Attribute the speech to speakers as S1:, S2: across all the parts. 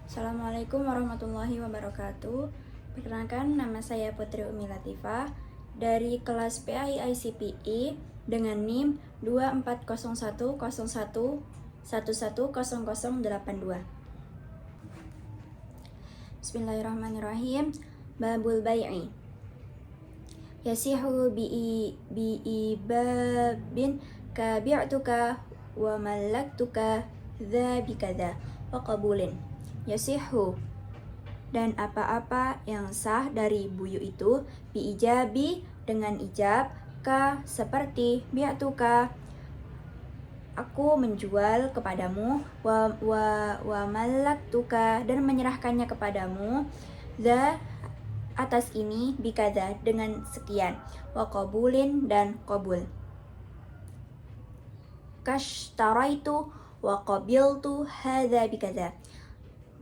S1: Assalamualaikum warahmatullahi wabarakatuh. Perkenalkan, nama saya Putri Umi Latifah dari kelas PAI ICPI dengan NIM 240101110082. Bismillahirrahmanirrahim. Babul bai'i. Yasihu bi'ibabin kabi'tuka wa malaktuka dha bikadha wa qabulin. Yasihu, dan apa-apa yang sah dari buyu itu, biijabi, dengan ijab, ka, seperti bi'tuka, aku menjual kepadamu, wa malaktuka, dan menyerahkannya kepadamu, the, atas ini, bikada, dengan sekian, wa qabulin, dan qabul. Kashtaraitu wa qabiltu hadza bikada.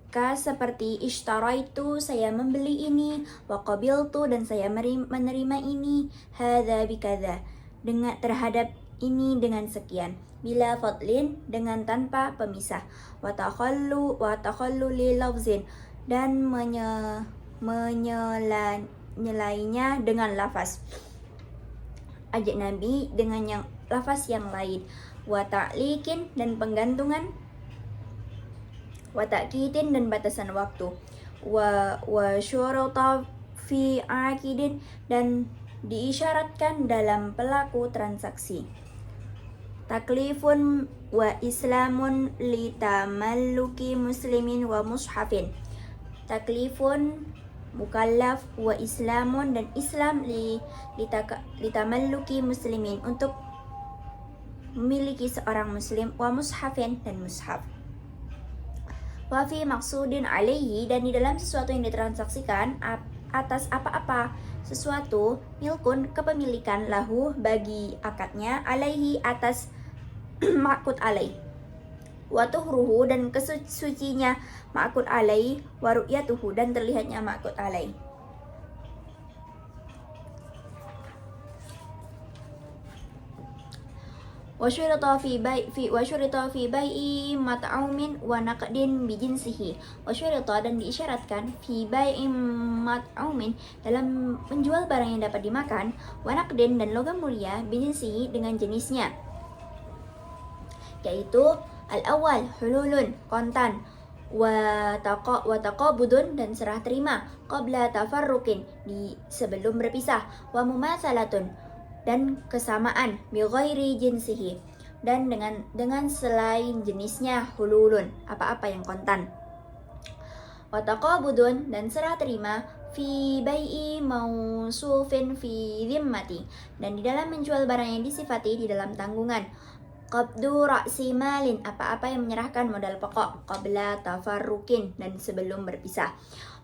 S1: Ka seperti ishtaraitu, saya membeli ini, wa qabiltu, dan saya menerima ini, hadza bikada, dengan terhadap ini dengan sekian, bila fadlin, dengan tanpa pemisah, wa takhallu li lafzin, dan menyelainya dengan lafaz ajnabi, dengan yang lafaz yang lain, wa ta'liqin, dan penggantungan, wa ta'kidin, dan batasan waktu, wa syurata fi akidin, dan diisyaratkan dalam pelaku transaksi, taklifun wa islamun li tamalluki muslimin wa mushafin. Taklifun mukallaf, wa islamun, dan Islam li tamalluki muslimin, untuk memiliki seorang muslim, wa mushafin, dan mushaf. Wa fi maksudin alaihi, dan di dalam sesuatu yang ditransaksikan atas apa-apa sesuatu, milkun, kepemilikan, lahu, bagi akadnya, alaihi, atas ma'qud alaih, wa tuhruhu, dan kesucinya ma'qud alaih, wa ru'yatuhu, dan terlihatnya ma'qud alaih. Wa syurita fi bai'i mat'aumin wa naqdin bijinsihi. Wa syurita, dan diisyaratkan, fi bai'i mat'aumin, dalam menjual barang yang dapat dimakan, wa naqdin, dan logam mulia, bijinsihi, dengan jenisnya, yaitu al-awwal hululun, kontan, wa taqabudun, dan serah terima, qabla tafarruqin, sebelum berpisah, wa mumatsalatun, dan kesamaan, bi ghairi jinsihi, dan dengan selain jenisnya, hululun, apa-apa yang kontan, wa taqabudun, dan serah terima, fi bai'i mausufin fi dhimmati, dan di dalam menjual barang yang disifati di dalam tanggungan, qabdu ra'si malin, apa-apa yang menyerahkan modal pokok, qabla tafarruqin, dan sebelum berpisah,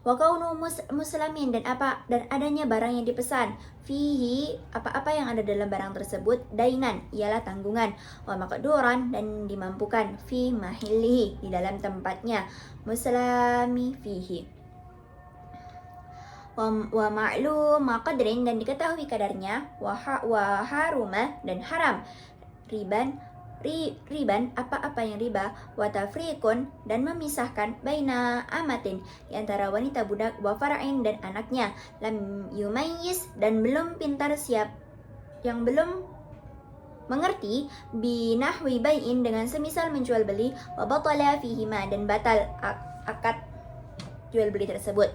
S1: wa kaunu muslimin, dan adanya barang yang dipesan, fihi, apa-apa yang ada dalam barang tersebut, dainan, ialah tanggungan, wa maqduran, dan dimampukan, fi mahillihi, di dalam tempatnya, muslimi fihi, wa ma'lum maqadrin, dan diketahui kadarnya, wa haruma, dan haram, riban, apa-apa yang riba, wa tafriqun, dan memisahkan, baina amatin, di antara wanita budak, wa fara'in, dan anaknya, lam yumayyiz, dan belum pintar yang belum mengerti, binahwi bai'in, dengan semisal menjual beli, wa batala fihima, dan batal akad jual beli tersebut.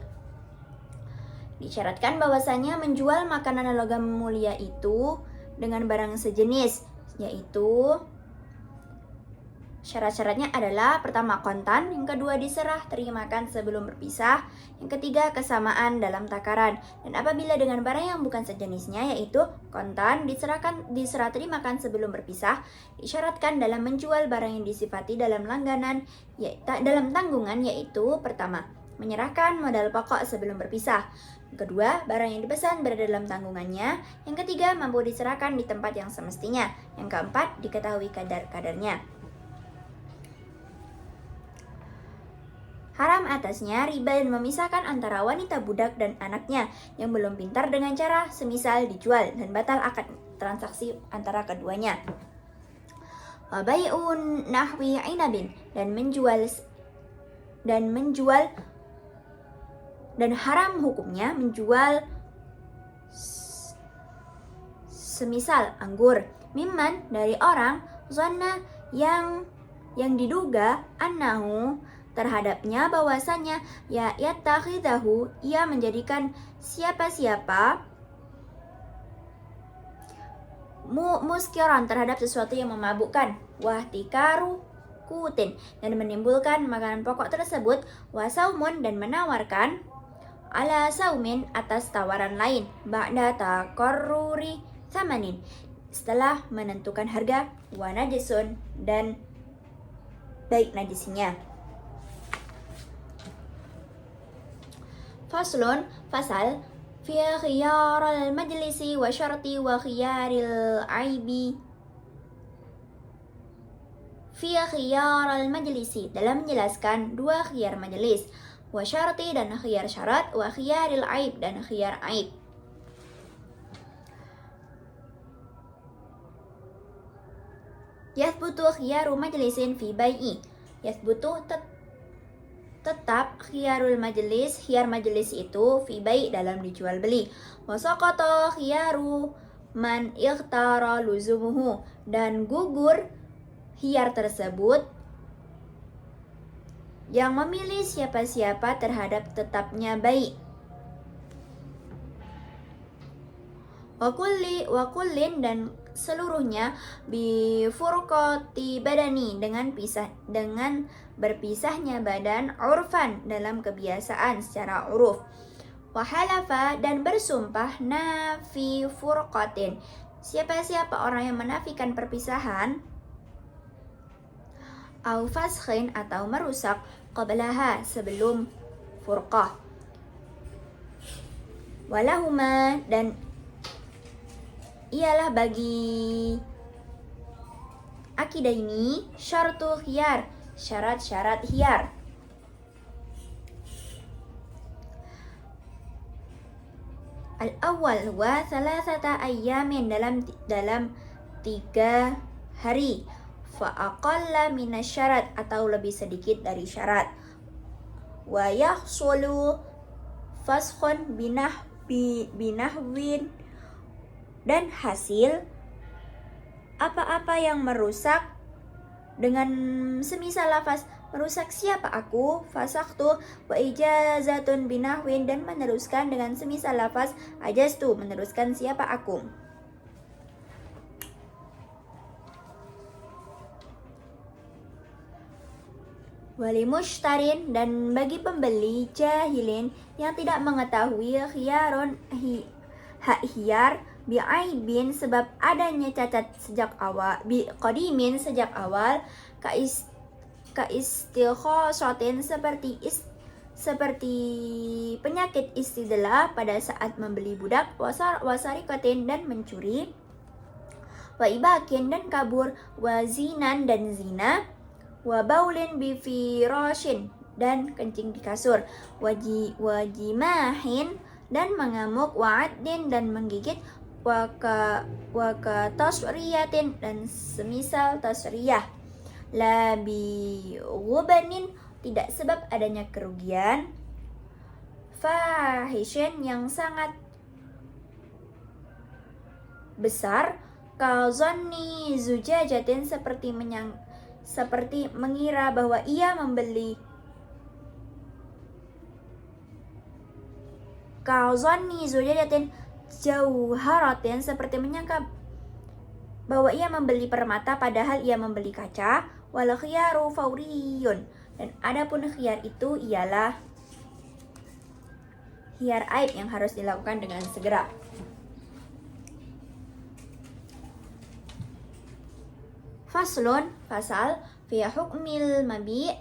S1: Disyaratkan bahwasanya menjual makanan logam mulia itu dengan barang sejenis, yaitu syarat-syaratnya adalah, pertama kontan, yang kedua diserah terimakan sebelum berpisah, yang ketiga kesamaan dalam takaran, dan apabila dengan barang yang bukan sejenisnya, yaitu kontan, diserah terimakan sebelum berpisah, disyaratkan dalam menjual barang yang disifati dalam dalam tanggungan, yaitu pertama menyerahkan modal pokok sebelum berpisah, yang kedua barang yang dipesan berada dalam tanggungannya, yang ketiga mampu diserahkan di tempat yang semestinya, yang keempat diketahui kadarnya. Haram atasnya riba, dan memisahkan antara wanita budak dan anaknya yang belum pintar dengan cara semisal dijual, dan batal akad transaksi antara keduanya. Wa bai'un nahwi inabin, dan menjual dan menjual, dan haram hukumnya menjual semisal anggur, mimman dari orang, zonna yang diduga, annahu terhadapnya bahwasanya ya yattakhidahu ia menjadikan siapa-siapa muskiran terhadap sesuatu yang memabukkan, wahtikaru kutin dan menimbulkan makanan pokok tersebut, wasaumun dan menawarkan ala saumin atas tawaran lain, ba'da taqarruri thamanin setelah menentukan harga, wa najisun dan baik najisnya. Faslun fasal fi khiyaril majlisi wa syarti wa khiyaril aibi. Fi khiyaril majlisi dalam menjelaskan dua khiyar majelis, wa syarti dan khiyar syarat, wa khiyaril aib dan khiyar aib. Yathbutu khiyaru majlisin fi bai'i. Yathbutu tetap khiyarul majlis, khiyar majlis itu fi bai' dalam dijual beli. Wasaqata khiyaru man ikhtara luzumuhu dan gugur khiyar tersebut yang memilih siapa-siapa terhadap tetapnya bai'. Wa kullin dan seluruhnya bi furqati badani dengan berpisahnya badan, urfan dalam kebiasaan secara uruf, wa halafa dan bersumpah nafi furqatin siapa-siapa orang yang menafikan perpisahan, au faskhin atau merusak, qablaha sebelum furqah, walahuma dan ialah bagi akidah ini syartu khiyar, syarat-syarat khiyar. Al-awwal wa thalathata ayyamin dalam 3 hari, fa aqalla minasyarat atau lebih sedikit dari syarat, wa yahsulu faskhun binahwin dan hasil apa-apa yang merusak dengan semisal lafaz merusak siapa aku, fasaktu, wa ijazatun binahwin dan meneruskan dengan semisal lafaz ajastu meneruskan siapa aku. Wali mushtarin dan bagi pembeli jahilin yang tidak mengetahui khiyarun hak khiyar bi'aibin sebab adanya cacat sejak awal, biqadimin sejak awal, ka istikhosatin seperti penyakit istidlah pada saat membeli budak, wasarikatin dan mencuri, wa ibakin dan kabur, wa zinan dan zina, wa baulin bifirashin dan kencing di kasur, wajimahin dan mengamuk, wa'addin dan menggigit, waka tasriyatin dan semisal tasriyah, la bi ghubanin tidak sebab adanya kerugian, fahishin yang sangat besar, kazanni zujajatin seperti mengira bahwa ia membeli, kazanni zujajatin jauharatin seperti menyangka bahwa ia membeli permata padahal ia membeli kaca, wal khiyaru fauriyun dan adapun khiyar itu ialah khiyar aib yang harus dilakukan dengan segera. Faslun fasal fi hukmil mabi'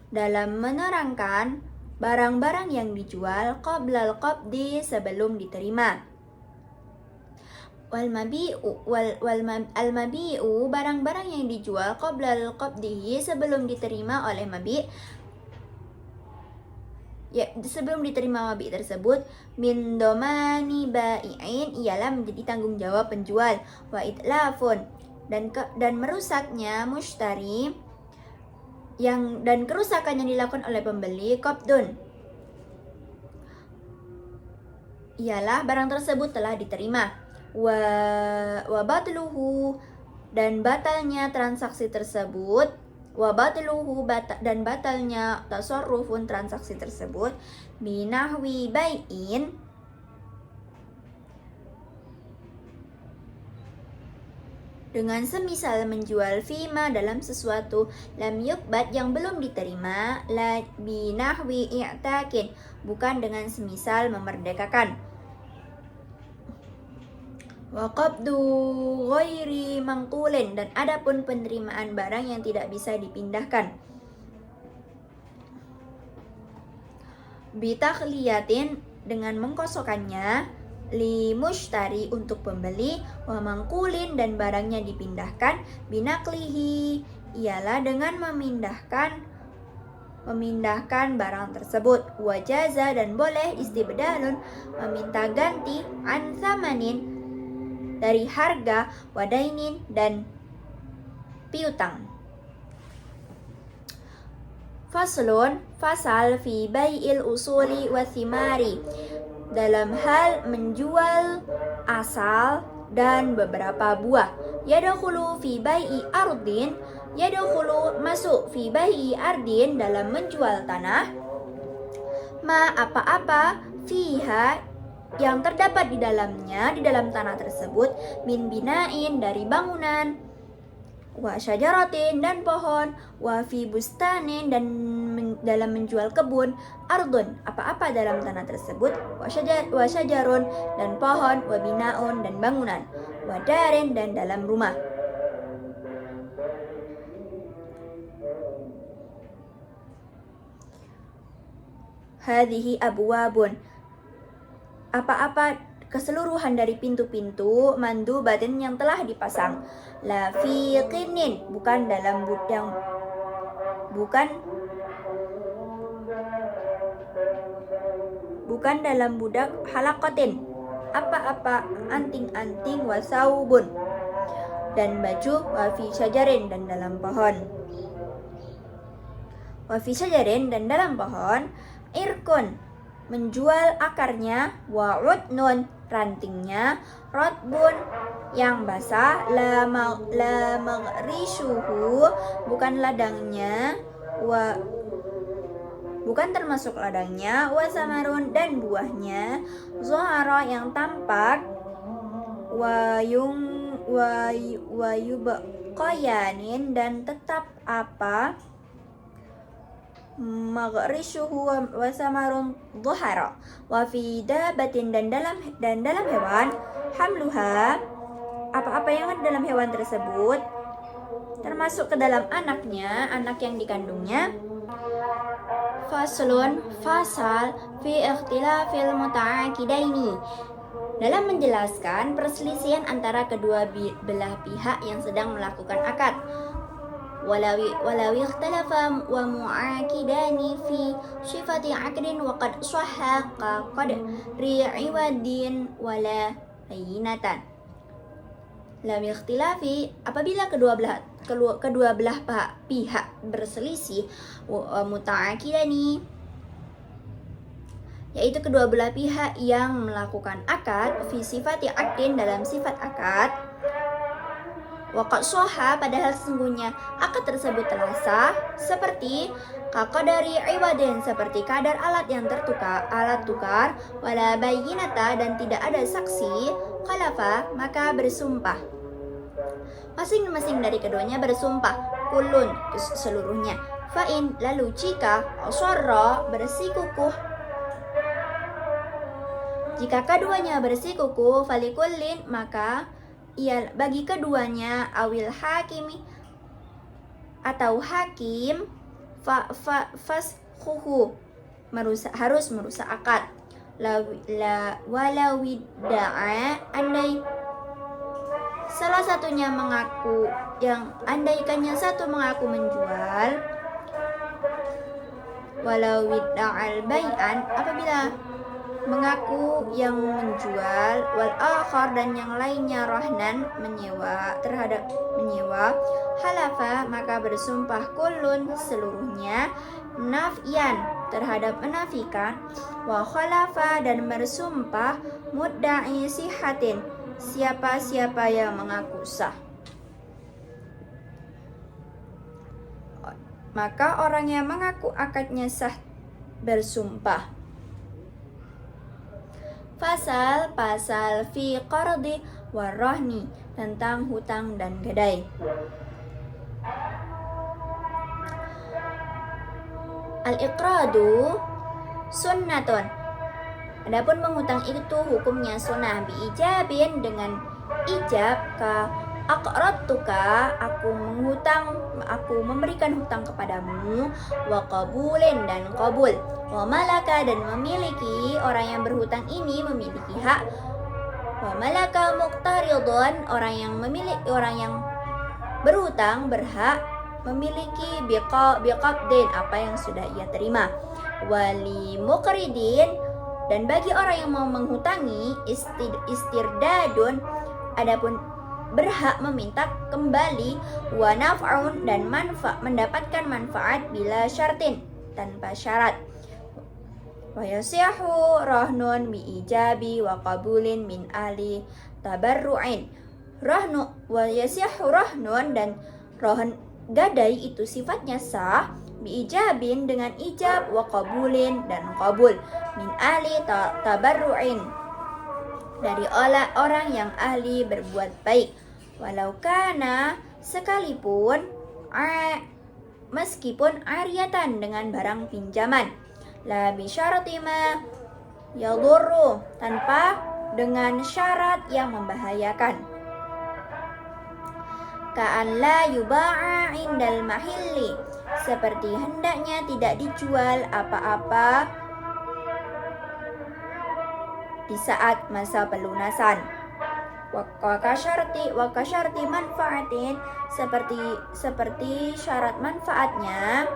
S1: dalam menerangkan barang-barang yang dijual qablal qabdi sebelum diterima. Al mabi'u barang-barang yang dijual qablal qabdihi sebelum diterima oleh mabi', ya, sebelum diterima mabi' tersebut, min domani ba'i'in ialah menjadi tanggung jawab penjual, wa itlafun dan merusaknya mushtari dan kerusakan yang dilakukan oleh pembeli qabdun ialah barang tersebut telah diterima. Wa batluhu, dan batalnya transaksi tersebut, dan batalnya tasarrufun, transaksi tersebut, binahwi bai'in, dengan semisal menjual fima, dalam sesuatu, lam yukbat, yang belum diterima, la binahwi i'takin, bukan dengan semisal memerdekakan. Wa qabdu ghairi mangqulin, dan adapun penerimaan barang yang tidak bisa dipindahkan. Bitakhliyatin, dengan mengkosongkannya, li mushtari, untuk pembeli, wa mangqulin, dan barangnya dipindahkan, binaklihi, ialah dengan memindahkan barang tersebut, wajaza, dan boleh istibdalun, meminta ganti, an thamanin, dari harga, wadainin, dan piutang. Faslun, fasal fi bai'il usuli wa thimari, dalam hal menjual asal dan beberapa buah. Yadkhulu fi bai'i ardin, masuk fi bai'i ardin, dalam menjual tanah, ma, apa-apa, fiha, yang terdapat di dalamnya, di dalam tanah tersebut, min binain, dari bangunan, wa syajaratin, dan pohon, wa fi bustanin, dan dalam menjual kebun, ardun, apa-apa dalam tanah tersebut, wa syajarun, dan pohon, wa binaun, dan bangunan, wa darin, dan dalam rumah. Hadhihi abwabun, apa-apa keseluruhan dari pintu-pintu, mandubatin, yang telah dipasang, la fi qinin, bukan dalam budak halaqatin, apa-apa anting-anting, wasaubun, dan baju, wa fi syajarin, dan dalam pohon, wa fi syajarin, dan dalam pohon, irkun, menjual akarnya, wa udnun, rantingnya, rotbun, yang basah, la maghrishuhu, bukan ladangnya, bukan termasuk ladangnya, wa samarun, dan buahnya, zohara, yang tampak, wa yubqayanin, dan tetap apa, maghrishuhu wa samarun dhuhara, wa fi dabatin, dan dalam hewan, hamluha, apa-apa yang ada dalam hewan tersebut, termasuk ke dalam anaknya, anak yang dikandungnya. Faslun, fasal fi ikhtilafil muta'aqidaini, dalam menjelaskan perselisihan antara kedua belah pihak yang sedang melakukan akad. Walau ikhtalafa wa mu'aqidani fi sifati aqdin wa qad sahha qad ri'iwadin wala bayinatan. Lam ikhtilafi, apabila kedua belah pihak berselisih, muta'aqidani, yaitu kedua belah pihak yang melakukan akad, fi sifati aqdin, dalam sifat akad, waqad soha, padahal sesungguhnya akad tersebut telah sah, seperti kaqadari iwadin, seperti kadar alat yang alat tukar, wala bayyinata, dan tidak ada saksi, khalafa, maka bersumpah. Masing-masing dari keduanya bersumpah, kulun, seluruhnya, fa'in, lalu jika, asarra, bersikukuh, jika keduanya bersikukuh, falikullin, maka ia bagi keduanya, awil hakimi, atau hakim, fasquhu, harus merusak akad, walau widda'a, andai salah satunya mengaku, andaikannya satu mengaku menjual, walau widda'al bai'an, apabila mengaku yang menjual, wal akhar dan yang lainnya rahnan menyewa terhadap menyewa, halafa maka bersumpah kullun seluruhnya, nafyan terhadap menafikan, wa khalafa dan bersumpah mudda'i sihatin siapa-siapa yang mengaku sah. Maka orang yang mengaku akadnya sah bersumpah. Pasal fi qardi warahni tentang hutang dan gadai. Al-iqradu sunnatun. Adapun menghutang itu hukumnya sunnah biijabin dengan ijab ka aqradtuka aku memberikan hutang kepadamu, wa qabulin dan qabul, wa malaka dan memiliki orang yang berhutang ini memiliki hak, wa malaka muqtaridun orang yang berhutang berhak memiliki biqabdin apa yang sudah ia terima, wali muqridin dan bagi orang yang mau menghutangi istirdadun adapun berhak meminta kembali, wa naf'un dan mendapatkan manfaat bila syartin tanpa syarat, wa yasihu rahnun bi ijabi wa qabulin min ahli tabarru'in rahnu, wa yasihu rahnun dan rohan gadai itu sifatnya sah biijabin dengan ijab, wa qabulin dan qabul, min ahli tabarru'in dari orang yang ahli berbuat baik, walau kana sekalipun meskipun aryatan dengan barang pinjaman, la bi syarati ma yadurru tanpa dengan syarat yang membahayakan, ka'an la yuba'a indal mahilli seperti hendaknya tidak dijual apa-apa di saat masa pelunasan, wakasyarti manfaatin seperti syarat manfaatnya,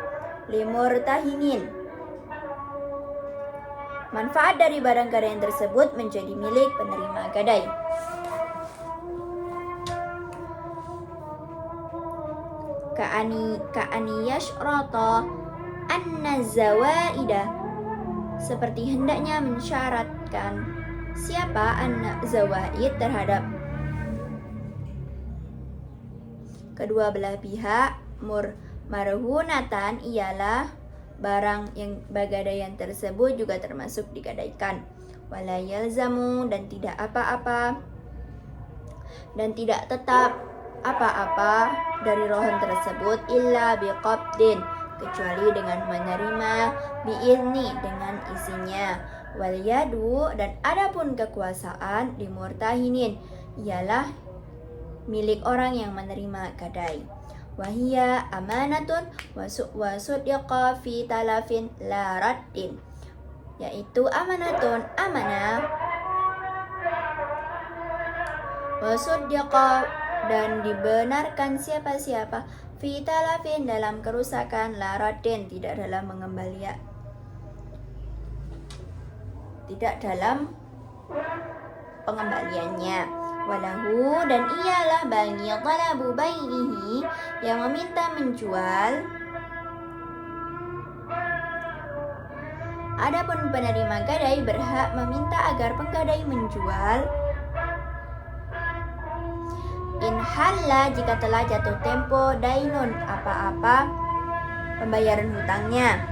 S1: limurtahinin manfaat dari barang gadai tersebut menjadi milik penerima gadai. Ka'ani yashrata anna zawaidah seperti hendaknya mensyaratkan siapa anak zawaid terhadap kedua belah pihak marhunatan ialah barang yang bagadaian tersebut juga termasuk digadaikan, wala yalzamu dan tidak tetap apa-apa dari rohan tersebut illa biqabdin kecuali dengan menerima biizni dengan izinnya, wal yadu dan adapun kekuasaan limurtahinin ialah milik orang yang menerima gadai, wahia amanatun wa sudyaqa fi talafin la raddin yaitu amanatun amanah, wa sudyaqa dan dibenarkan siapa-siapa fi talafin dalam kerusakan la raddin tidak dalam mengembalikan tidak dalam pengembaliannya, walahu dan ialah bagi talabu bai'ihi yang meminta menjual, adapun penerima gadai berhak meminta agar penggadai menjual in halla jika telah jatuh tempo dainun apa-apa pembayaran hutangnya,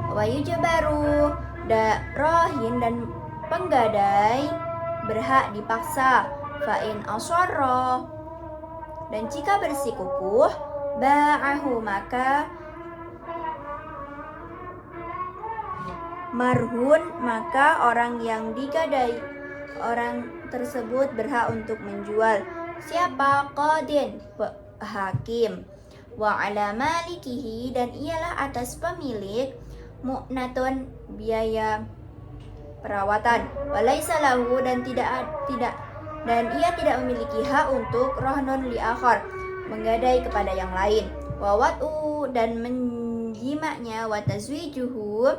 S1: wa yujbaru rohin dan penggadai berhak dipaksa fa'in asarra dan jika bersikukuh ba'ahu maka marhun maka orang yang digadai orang tersebut berhak untuk menjual siapa qadin hakim, wa ala malikihi dan ialah atas pemilik mu'natun biaya perawatan, walaysa lahu dan ia tidak memiliki hak untuk rahnun li akhar menggadai kepada yang lain, wa wat'u dan menjimaknya, wa tazwijuhu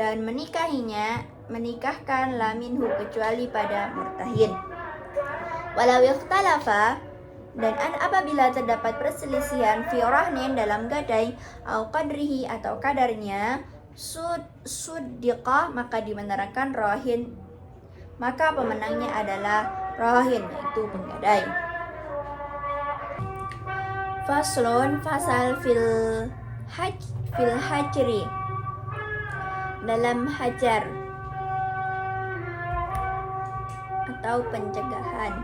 S1: dan menikahinya menikahkan la minhu kecuali pada murtahin. Walau ikhtalafa, dan apabila terdapat perselisihan fi rahnin dalam gadai au qadrihi atau kadarnya suddiqah maka dibenarkan rahin, maka pemenangnya adalah rahin yaitu penggadai. Faslun fasal fil hajri dalam hajar atau pencegahan.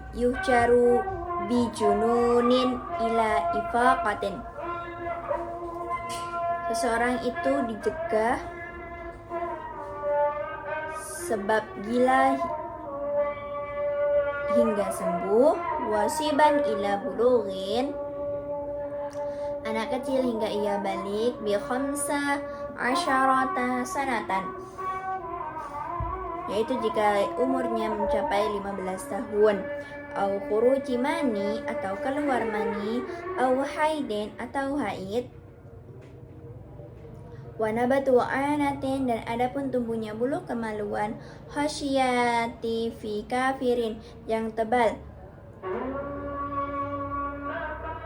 S1: Yuhjaru bijununin ila ifaqatin, seseorang itu dicegah sebab gila hingga sembuh, wasiban ila bulughin, anak kecil hingga ia balik, bi khamsa asyarata sanatan, yaitu jika umurnya mencapai 15 tahun, au khuruji mani atau keluar mani, au haidin atau haid, wa nabatu anatin dan adapun tumbuhnya bulu kemaluan, khasyati fi kafirin yang tebal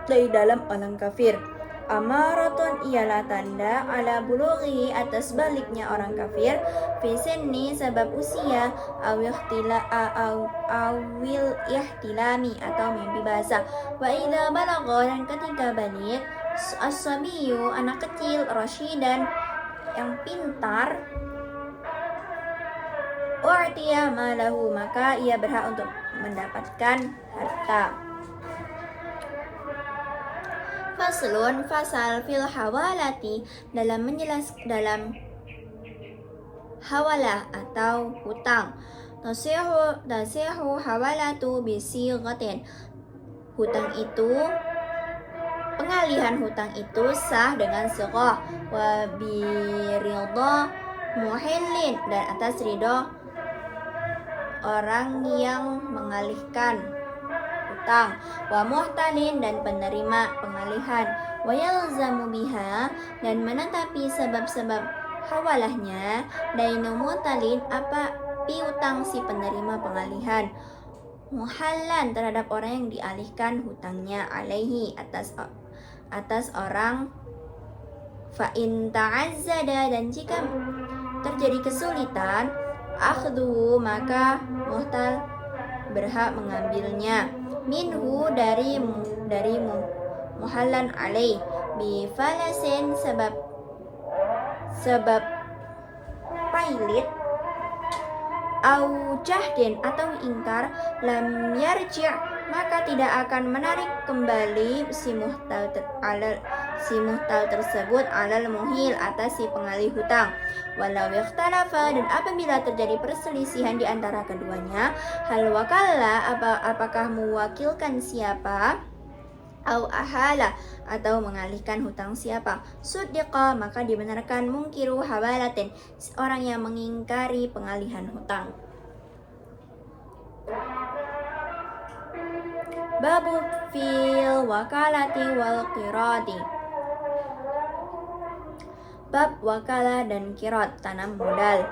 S1: dari dalam orang kafir. Amaratun ialah tanda ala bulughi atas baliknya orang kafir, fi sinni sebab usia, awil ihtilami atau mimpi basah, wa idza balagha dan ketika balik, as-sabiyu anak kecil, rasyidan yang pintar, u'tiya malahu maka ia berhak untuk mendapatkan harta. Faslun fasal fil hawalati dalam hawalah atau hutang. Tasihu hawalatu bisighatin, hutang itu, pengalihan hutang itu sah dengan sighah, wa biridha muhillin dan atas ridho orang yang mengalihkan hutang, wa muhtalin dan penerima pengalihan, wa yalzamu biha dan menetapi sebab-sebab hawalahnya, dainu muhtalin apa piutang si penerima pengalihan, muhallan terhadap orang yang dialihkan hutangnya, alaihi atas orang, fa in ta'azzada dan jika terjadi kesulitan, akhduhu maka muhtal berhak mengambilnya, minhu dari muhallan alaih, bi falasin sebab pailit, au jahdin atau ingkar, lam yarji' maka tidak akan menarik kembali si muhtal tersebut alal muhil atas si pengalih hutang. Walau ikhtalafa dan apabila terjadi perselisihan di antara keduanya, hal wakala apakah mewakilkan siapa, au ahala atau mengalihkan hutang siapa, suddiqa maka dibenarkan mungkiru hawalatin orang yang mengingkari pengalihan hutang. Babu fil wakalati wal qirati, bab wakalah dan qirat tanam modal.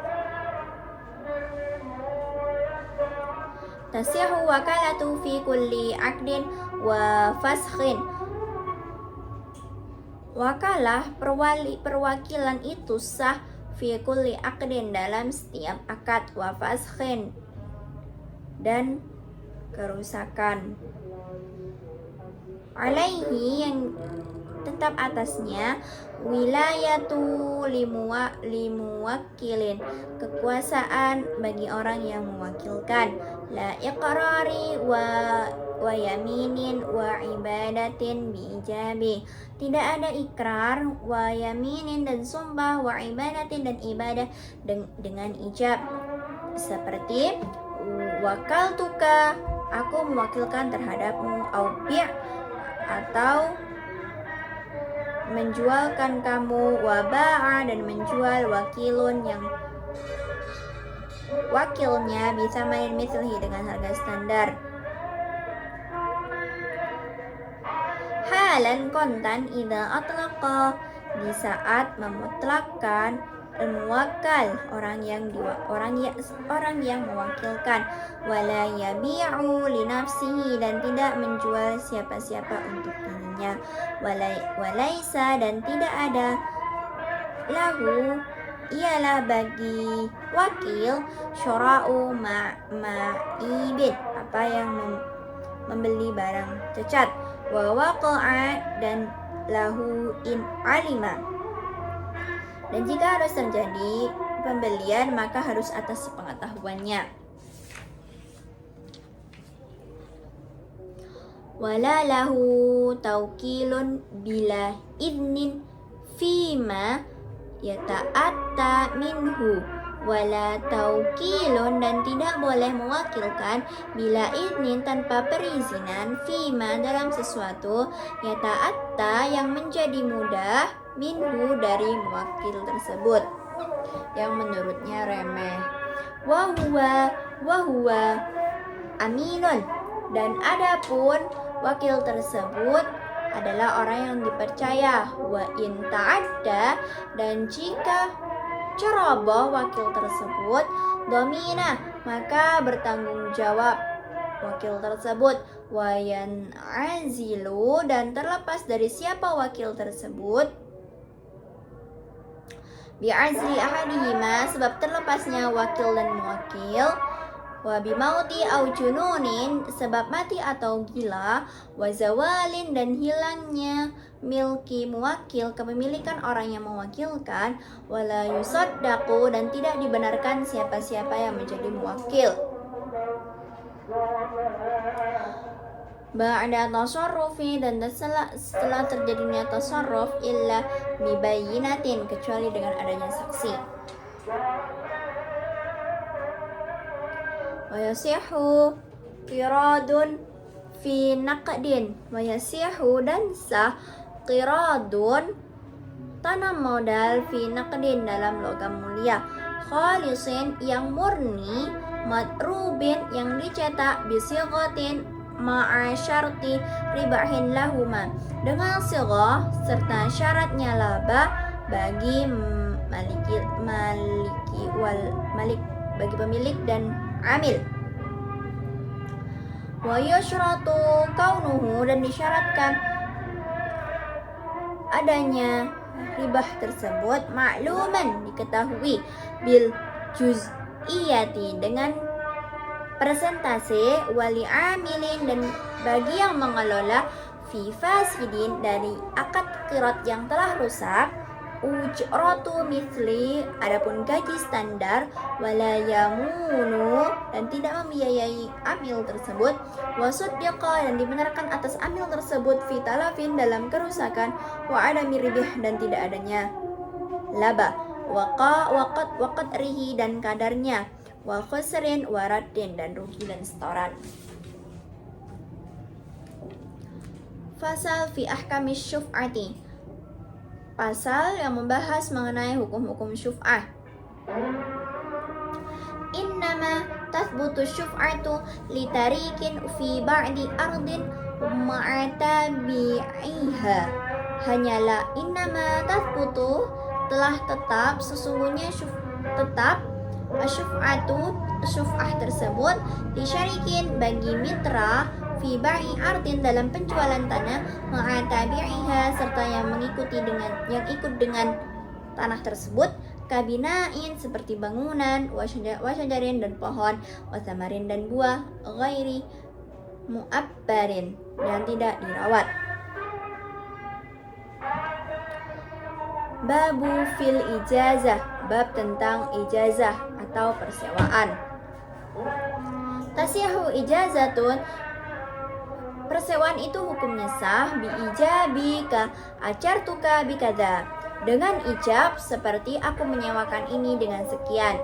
S1: Tasihu wakalatu fi kulli aqdin wa faskhin, wakalah perwakilan itu sah fi kulli aqdin dalam setiap akad, wa faskhin dan kerusakan, alaihi yang tetap atasnya, wilayatu limuwakilin kekuasaan bagi orang yang mewakilkan, la iqrari wa yaminin wa ibadatin bi ijabi, tidak ada ikrar, wa yaminin dan sumpah, wa ibadatin dan ibadah dengan ijab, seperti wakaltuka aku mewakilkan terhadapmu, au bi' atau menjualkan kamu, wa ba'a dan menjual wakilun yang wakilnya bisa main mislihi dengan harga standar. Halan kontan idza atlaqa di saat memutlakkan, muwakkal, orang yang mewakilkan, wala yabi'u li nafsihi, dan tidak menjual siapa-siapa untuk dirinya, walaisa, dan tidak ada lahu ialah bagi wakil syura'u ma'ibin, apa yang membeli barang cacat, wa waqa'a, dan lahu in alima, dan jika harus terjadi pembelian maka harus atas sepengetahuannya. Wala lahu tawkilun bila idnin fima yata'atta minhu, wala taukilun, dan tidak boleh mewakilkan bila idnin, tanpa perizinan, fima, dalam sesuatu, yata'atta, yang menjadi mudah, minhu, dari muwakil tersebut, yang menurutnya remeh. Wahuwa aminun, dan adapun wakil tersebut adalah orang yang dipercaya. Wa in ta'adda, dan jika ceroboh wakil tersebut, domina, maka bertanggung jawab wakil tersebut. Wa yan'azilu, dan terlepas dari siapa wakil tersebut, bi'azli ahadihima, sebab terlepasnya wakil dan muwakil, wa bimauti au jununin, sebab mati atau gila, wa zawalin, dan hilangnya milki muwakil, kepemilikan orang yang mewakilkan, wala yusaddaqu, dan tidak dibenarkan siapa-siapa yang menjadi muwakil. Ba'da tasarrufi, dan setelah terjadinya tasarruf, illa bibayinatin, kecuali dengan adanya saksi. Wa yasihu qiradun fi naqdin, wa yasihu, dan sah, qiradun, tanam modal, fi naqdin, dalam logam mulia, khalisin, yang murni, madrubin, yang dicetak, bisighatin ma'a syarti ribahin lahuma, dengan sighah serta syaratnya laba bagi bagi pemilik dan amil. Wa yushratu kaunuhu, dan disyaratkan adanya ribah tersebut, ma'luman, diketahui, bil juz'iyati, dengan persentase, wali amilin, dan bagi yang mengelola, fi fasidin, dari akad qirat yang telah rusak, ujratu mithli, adapun gaji standar, wala yamunu, dan tidak membiayai amil tersebut, wasuddiqa, dan dibenarkan atas amil tersebut, fi talafin, dalam kerusakan, wa adami ribih, dan tidak adanya laba, waqad rihi, dan kadarnya, wa khusrin wa raddin, dan rugi dan setoran. Fasal fi ahkamis syuf'ati, pasal yang membahas mengenai hukum-hukum syuf'ah. Innama tathbutu syuf'atu litarikin fi ba'di ardin ma'atabi'iha, hanyalah innama tathbutu, telah tetap, sesungguhnya syuf'ah tersebut, disyarikin, bagi mitra, fi ba'i ardin, dalam penjualan tanah, ma'atabi'iha, serta yang ikut dengan tanah tersebut, kabinain, seperti bangunan, wasyajarin, dan pohon, wasamarin, dan buah, ghairi mu'abbarin, yang tidak dirawat. Babu fil ijazah, bab tentang ijazah atau persewaan. Tasihu ijazatun, persewaan itu hukumnya sah, bi ijabi ka acartuka bi kadza, dengan ijab, seperti aku menyewakan ini dengan sekian.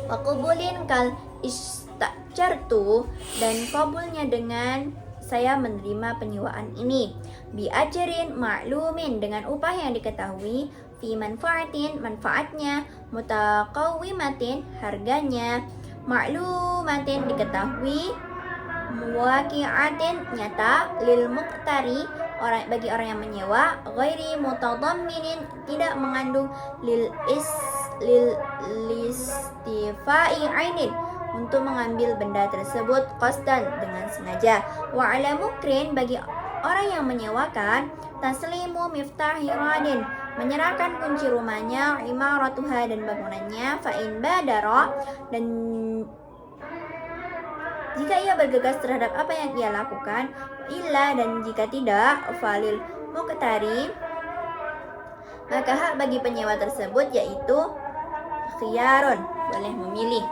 S1: Wa qabulin kal istajartu, dan qabulnya dengan saya menerima penyewaan ini. Bi ajrin ma'lumin, dengan upah yang diketahui, fi manfaatin, manfaatnya, mutaqawwimatin, harganya, ma'lumatin, diketahui, muwaqi'atin, nyata, lil muqtari, bagi orang yang menyewa, ghairi mutadamminin, tidak mengandung lil listifai ainin, untuk mengambil benda tersebut qasdan, dengan sengaja. Wa ala mukrin, bagi orang yang menyewakan, taslimu miftahi radin, menyerahkan kunci rumahnya, imaratuha, dan bangunannya, fa'in badara, dan jika ia bergegas terhadap apa yang ia lakukan, illa, dan jika tidak, falil muqtari, maka hak bagi penyewa tersebut yaitu khiyarun, boleh memilih.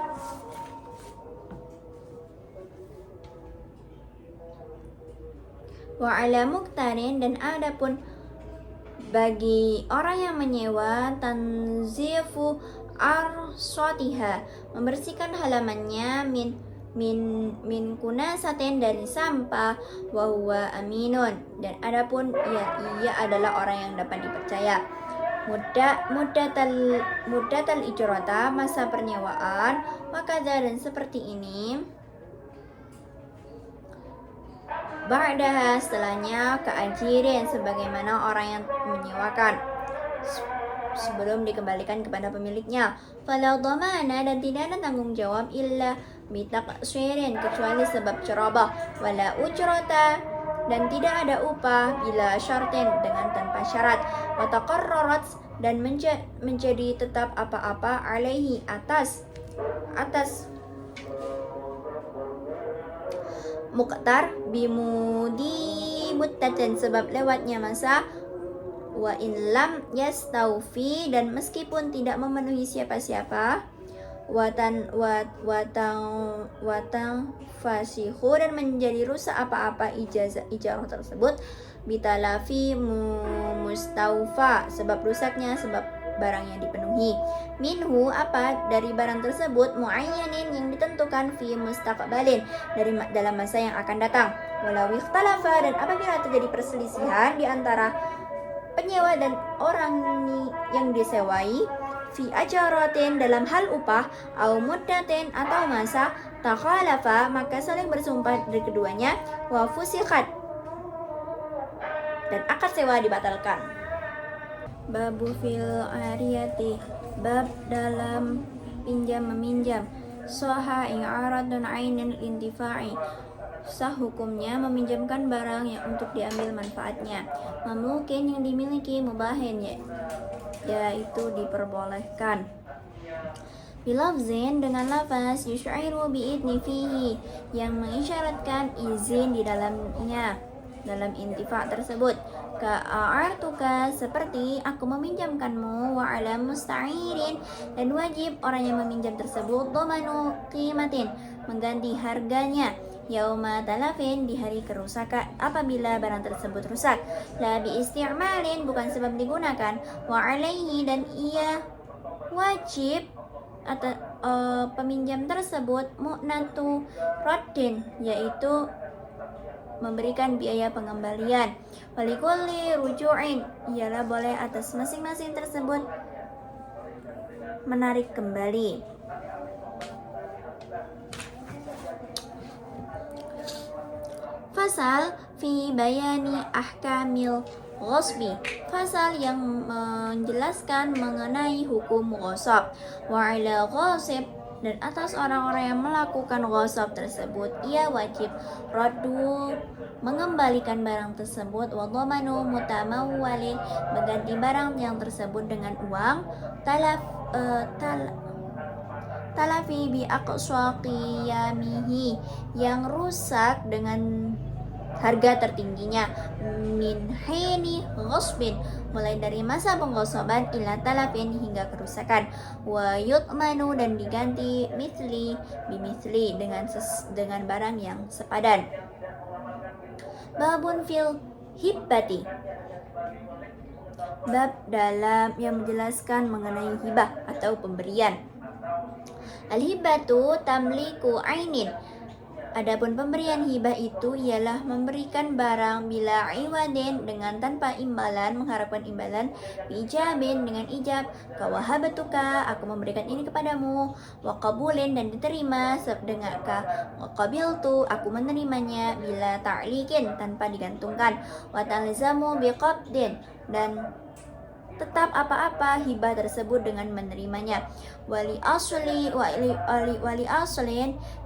S1: Wa ala muqtarin, dan adapun bagi orang yang menyewa, tanzifu arsatiha, membersihkan halamannya, min kunasatin, dari sampah, wa huwa aminun, dan adapun ia adalah orang yang dapat dipercaya. Muddatal ijrata, masa penyewaan, wakadha, dan seperti ini. Ba'daha, setelahnya, keajirin, sebagaimana orang yang menyewakan, sebelum dikembalikan kepada pemiliknya. Fala dhamana, dan tidak ada tanggung jawab, illa bitaqsirin, kecuali sebab ceroboh. Wala ujrata, dan tidak ada upah, bila syartin, dengan tanpa syarat. Wa taqarrarat, dan menjadi tetap apa-apa, alaihi, atas muqtar, bimudi muttatin, sebab lewatnya masa, wa in lam yastaufi, dan meskipun tidak memenuhi siapa-siapa, watan fasihu, dan menjadi rusak apa-apa ijarah tersebut, bitalafi mustaufa, sebab rusaknya sebab barang yang dipenuhi. Minhu, apa dari barang tersebut, muayyanin, yang ditentukan, fi mustaqbalin, dalam masa yang akan datang. Walau ikhtalafa, dan apabila terjadi perselisihan di antara penyewa dan orang yang disewai, fi ajaratin, dalam hal upah, au muddatin, atau masa, takhalafa, maka saling bersumpah dari keduanya, wa fusikhat, dan akad sewa dibatalkan. Babu fil ariyati, bab dalam pinjam meminjam. Soha i'aradun ainin intifa'i, sah hukumnya meminjamkan barang yang untuk diambil manfaatnya. Mamlukin, yang dimiliki, mubahin, yaitu diperbolehkan. Bilafzin, dengan lafaz, yusy'iru bi'idni fihi, yang mengisyaratkan izin di dalamnya, dalam intifa tersebut. Ka'artuka, seperti aku meminjamkanmu, wa ala musta'irin, dan wajib orang yang meminjam tersebut, dhamanu qimatin, mengganti harganya, yauma talafin, di hari kerusakan, apabila barang tersebut rusak. La bi isti'malin, bukan sebab digunakan. Wa alaihi, dan ia wajib atau peminjam tersebut, mu'natu raddin, yaitu memberikan biaya pengembalian. Walikulli ruju'in, ialah boleh atas masing-masing tersebut menarik kembali. Fasal fi bayani ahkamil ghasbi, fasal yang menjelaskan mengenai hukum ghasab. Wa ala ghasib, dan atas orang-orang yang melakukan ghasab tersebut, ia wajib raddu, mengembalikan barang tersebut, wa dhamanu mutamawwalin, mengganti barang yang tersebut dengan uang, talafi bi aqsa qiyamihi, yang rusak dengan harga tertingginya, min hini ghasbin, mulai dari masa penggosoban, ila talafin, hingga kerusakan. Wa yutmanu, dan diganti, mithli bimithli, dengan barang yang sepadan. Babun fil hibbati, bab dalam yang menjelaskan mengenai hibah atau pemberian. Al-hibatu tamliku ainin, Adapun pemberian hibah itu ialah memberikan barang bila iwadin dengan tanpa imbalan, mengharapkan imbalan, ijabin dengan ijab, kawahabatuka aku memberikan ini kepadamu, waqabulin dan diterima dengan waqabiltu aku menerimanya, bila ta'liqin tanpa digantungkan, watalzamu biqabdin dan tetap apa-apa hibah tersebut dengan menerimanya, wali aslin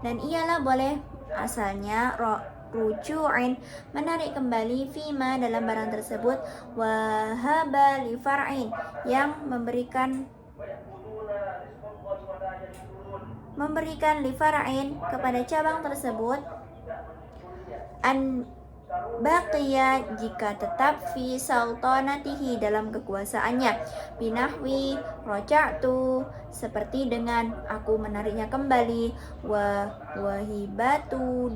S1: dan ialah boleh asalnya ruju'in menarik kembali fima dalam barang tersebut, wahaba li far'in yang memberikan li far'in kepada cabang tersebut, an baqiya jika tetap fi sultanatihi dalam kekuasaannya, binahwi roja'tu seperti dengan aku menariknya kembali, wahibatu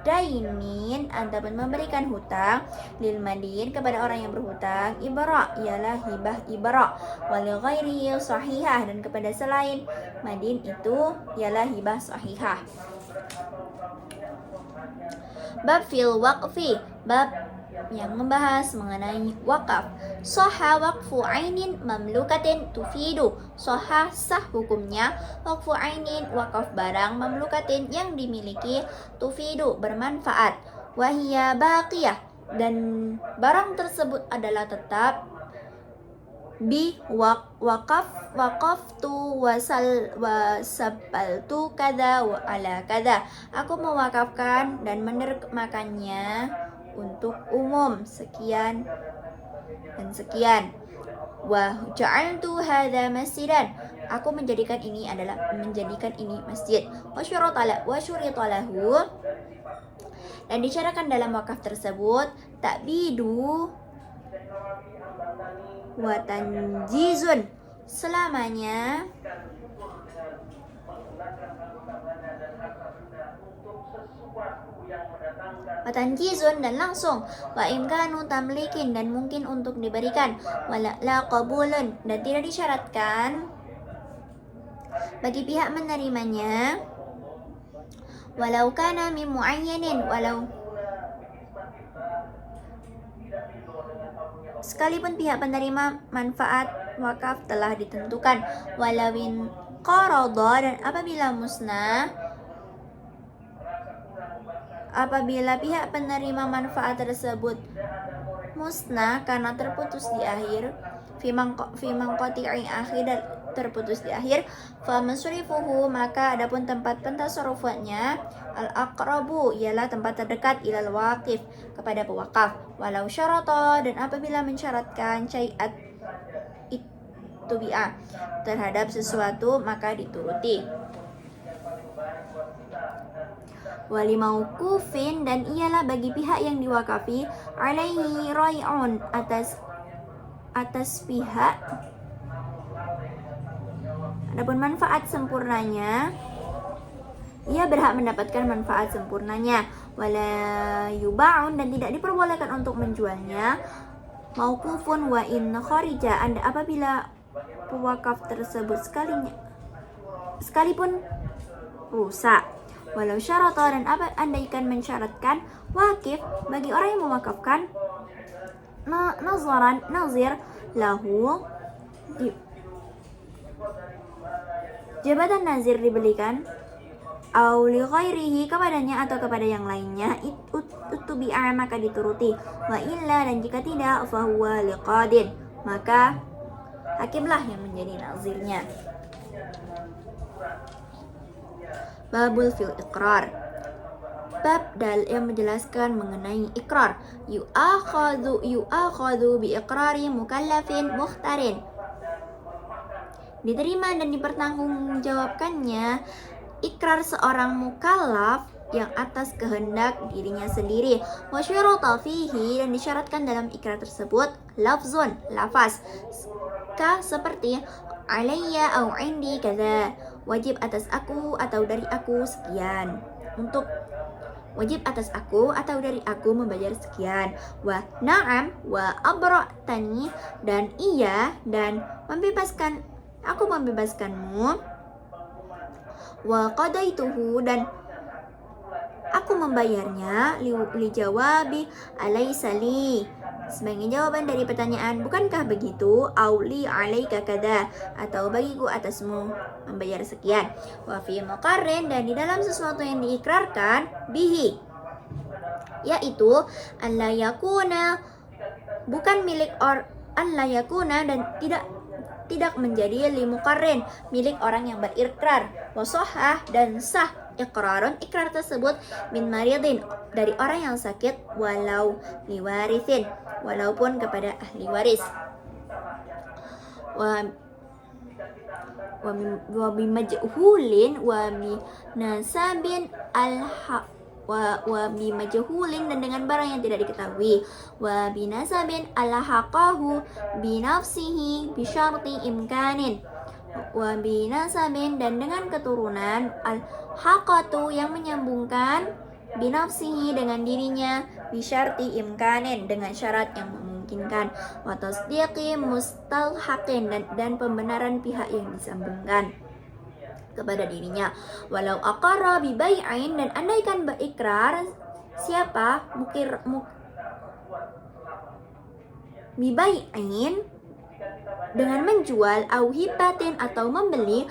S1: dainin ataupun memberikan hutang, lil madin kepada orang yang berhutang, ibra ialah hibah ibra, wali ghairihi sahihah dan kepada selain madin itu ialah hibah sahihah. Bab fil waqfi, bab yang membahas mengenai wakaf. Soha waqfu ainin mamlukatin tufidu, soha sah hukumnya waqfu ainin wakaf barang mamlukatin yang dimiliki, tufidu bermanfaat, wahiyya baqiyah dan barang tersebut adalah tetap, bi waqaftu wasabbaltu kada wa ala kada aku mewakafkan dan menerjemahkannya untuk umum sekian dan sekian, wa ja'altu hadza masjidan aku menjadikan ini masjid, wa syuritalahu dan disyaratkan dalam wakaf tersebut ta'bidu wa tanjizun selamanya watanjizun dan langsung, wa imkanu tamlikin dan mungkin untuk diberikan, wala la qabulun dan tidak disyaratkan bagi pihak menerimanya, walau kana min muayyanin sekalipun pihak penerima manfaat wakaf telah ditentukan, walawin qarada dan apabila pihak penerima manfaat tersebut musnah karena terputus di akhir, fimang qati'i akhir dan terputus di akhir, fa masrifuhu maka adapun tempat pentasarrufannya al aqrabu ialah tempat terdekat ilal waqif kepada pewakaf, walau syarata dan apabila mensyaratkan syai'at ittubi'a terhadap sesuatu maka dituruti, wali mauqufin dan ialah bagi pihak yang diwakafi, alaihi rai'un atas pihak adapun manfaat sempurnanya, ia berhak mendapatkan manfaat sempurnanya, wala yuba'un dan tidak diperbolehkan untuk menjualnya, mauqufun wa in kharija anda apabila pewakaf tersebut sekalipun rusak, walau syarata dan andaikan mensyaratkan wakif bagi orang yang mewakafkan, nazir lahu jabatan nazir dibelikan, au li ghairihi kepadanya atau kepada yang lainnya, uttubi'a maka dituruti, wa illa dan jika tidak fa huwa liqadin maka hakimlah yang menjadi nazirnya. Babul fil iqrar, bab yang menjelaskan mengenai ikrar. Yu'akhadhu bi iqrari mukallafin mukhtarin, diterima dan dipertanggungjawabkannya ikrar seorang mukallaf yang atas kehendak dirinya sendiri, wa syurata fihi dan disyaratkan dalam ikrar tersebut lafzun lafaz, seperti alayya au indi kaza wajib atas aku atau dari aku sekian, untuk wajib atas aku atau dari aku membayar sekian, wa na'am wa abra'tani dan iya dan aku membebaskanmu, wa qadaituhu dan Aku membayarnya li jawabi alaysa li. Sebagai jawaban dari pertanyaan, bukankah begitu? Auli alaika kada, atau bagiku atasmu membayar sekian. Wa fi muqarrin, dan di dalam sesuatu yang diikrarkan bihi, yaitu an la yakuna, bukan milik an la yakuna, dan tidak menjadi limuqarrin, milik orang yang berikrar. Wa sahah, dan sah ikrarun, ikrar tersebut min maridin, dari orang yang sakit, walau liwarithin, walaupun kepada ahli waris. Wa bimajhulin wa binasabin wa bimajhulin, dan dengan barang yang tidak diketahui. Wa binasabin alhaqahu binafsihi bisyarti imkanin. Wa binasabin, dan dengan keturunan, alhaqatu, yang menyambungkan, binafsihi, dengan dirinya, bisyarti imkanin, dengan syarat yang memungkinkan. Wa tasdiqi mustalhaqin, dan pembenaran pihak yang disambungkan kepada dirinya. Walau aqarra bibai'ain, dan andaikan berikrar siapa bibai'ain, dengan menjual, au hibatin, atau membeli,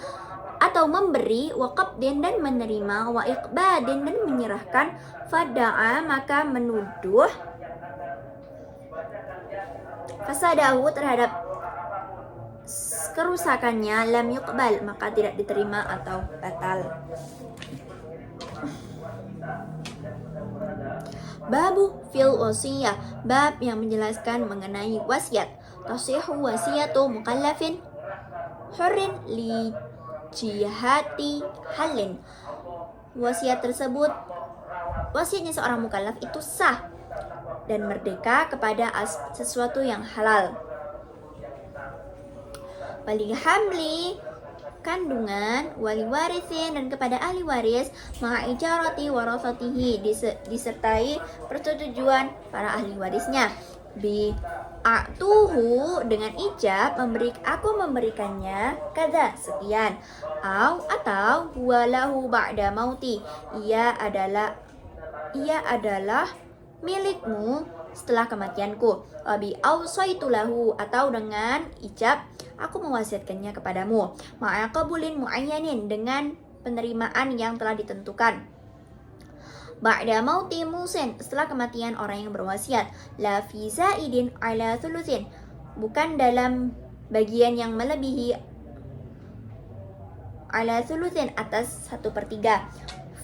S1: atau memberi, wa qabdin, dan menerima, wa iqbadin, dan menyerahkan, fada'a, maka menuduh, fasadahu, terhadap kerusakannya, lam yuqbal, maka tidak diterima atau batal. Babu fil wasiyah, bab yang menjelaskan mengenai wasiat. Tasihu wasiyatu mukallafin hurrin li jihati halin. Wasiatnya seorang mukallaf itu sah dan merdeka kepada sesuatu yang halal. Wali hamli, kandungan, wali warisin, dan kepada ahli waris, ma'ijarati warasatihi, disertai persetujuan para ahli warisnya. A'tuhu, dengan ijab, aku memberikannya kada, sekian. Atau walahu ba'da mauti, ia adalah milikmu setelah kematianku. Abi ausaitulahu, atau dengan ijab aku mewasiatkannya kepadamu. Ma'aqabulin muayyanin, dengan penerimaan yang telah ditentukan. Ba'da mauti musin, setelah kematian orang yang berwasiat. La fi zaidin ala thuluthin, bukan dalam bagian yang melebihi, ala thuluthin, atas 1/3.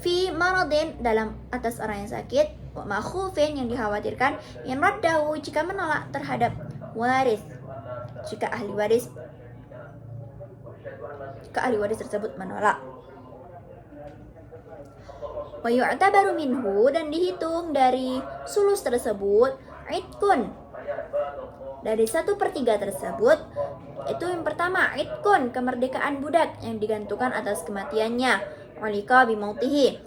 S1: Fi maradin, dalam atas orang yang sakit. Wa makhufin, yang dikhawatirkan. In raddahu, jika menolak terhadap waris, jika ahli waris tersebut menolak. Wa yu'tabaru minhu, dan dihitung dari sulus tersebut, idkun, dari 1/3 tersebut. Itu yang pertama, idkun, kemerdekaan budak yang digantungkan atas kematiannya. Walika bimautihi,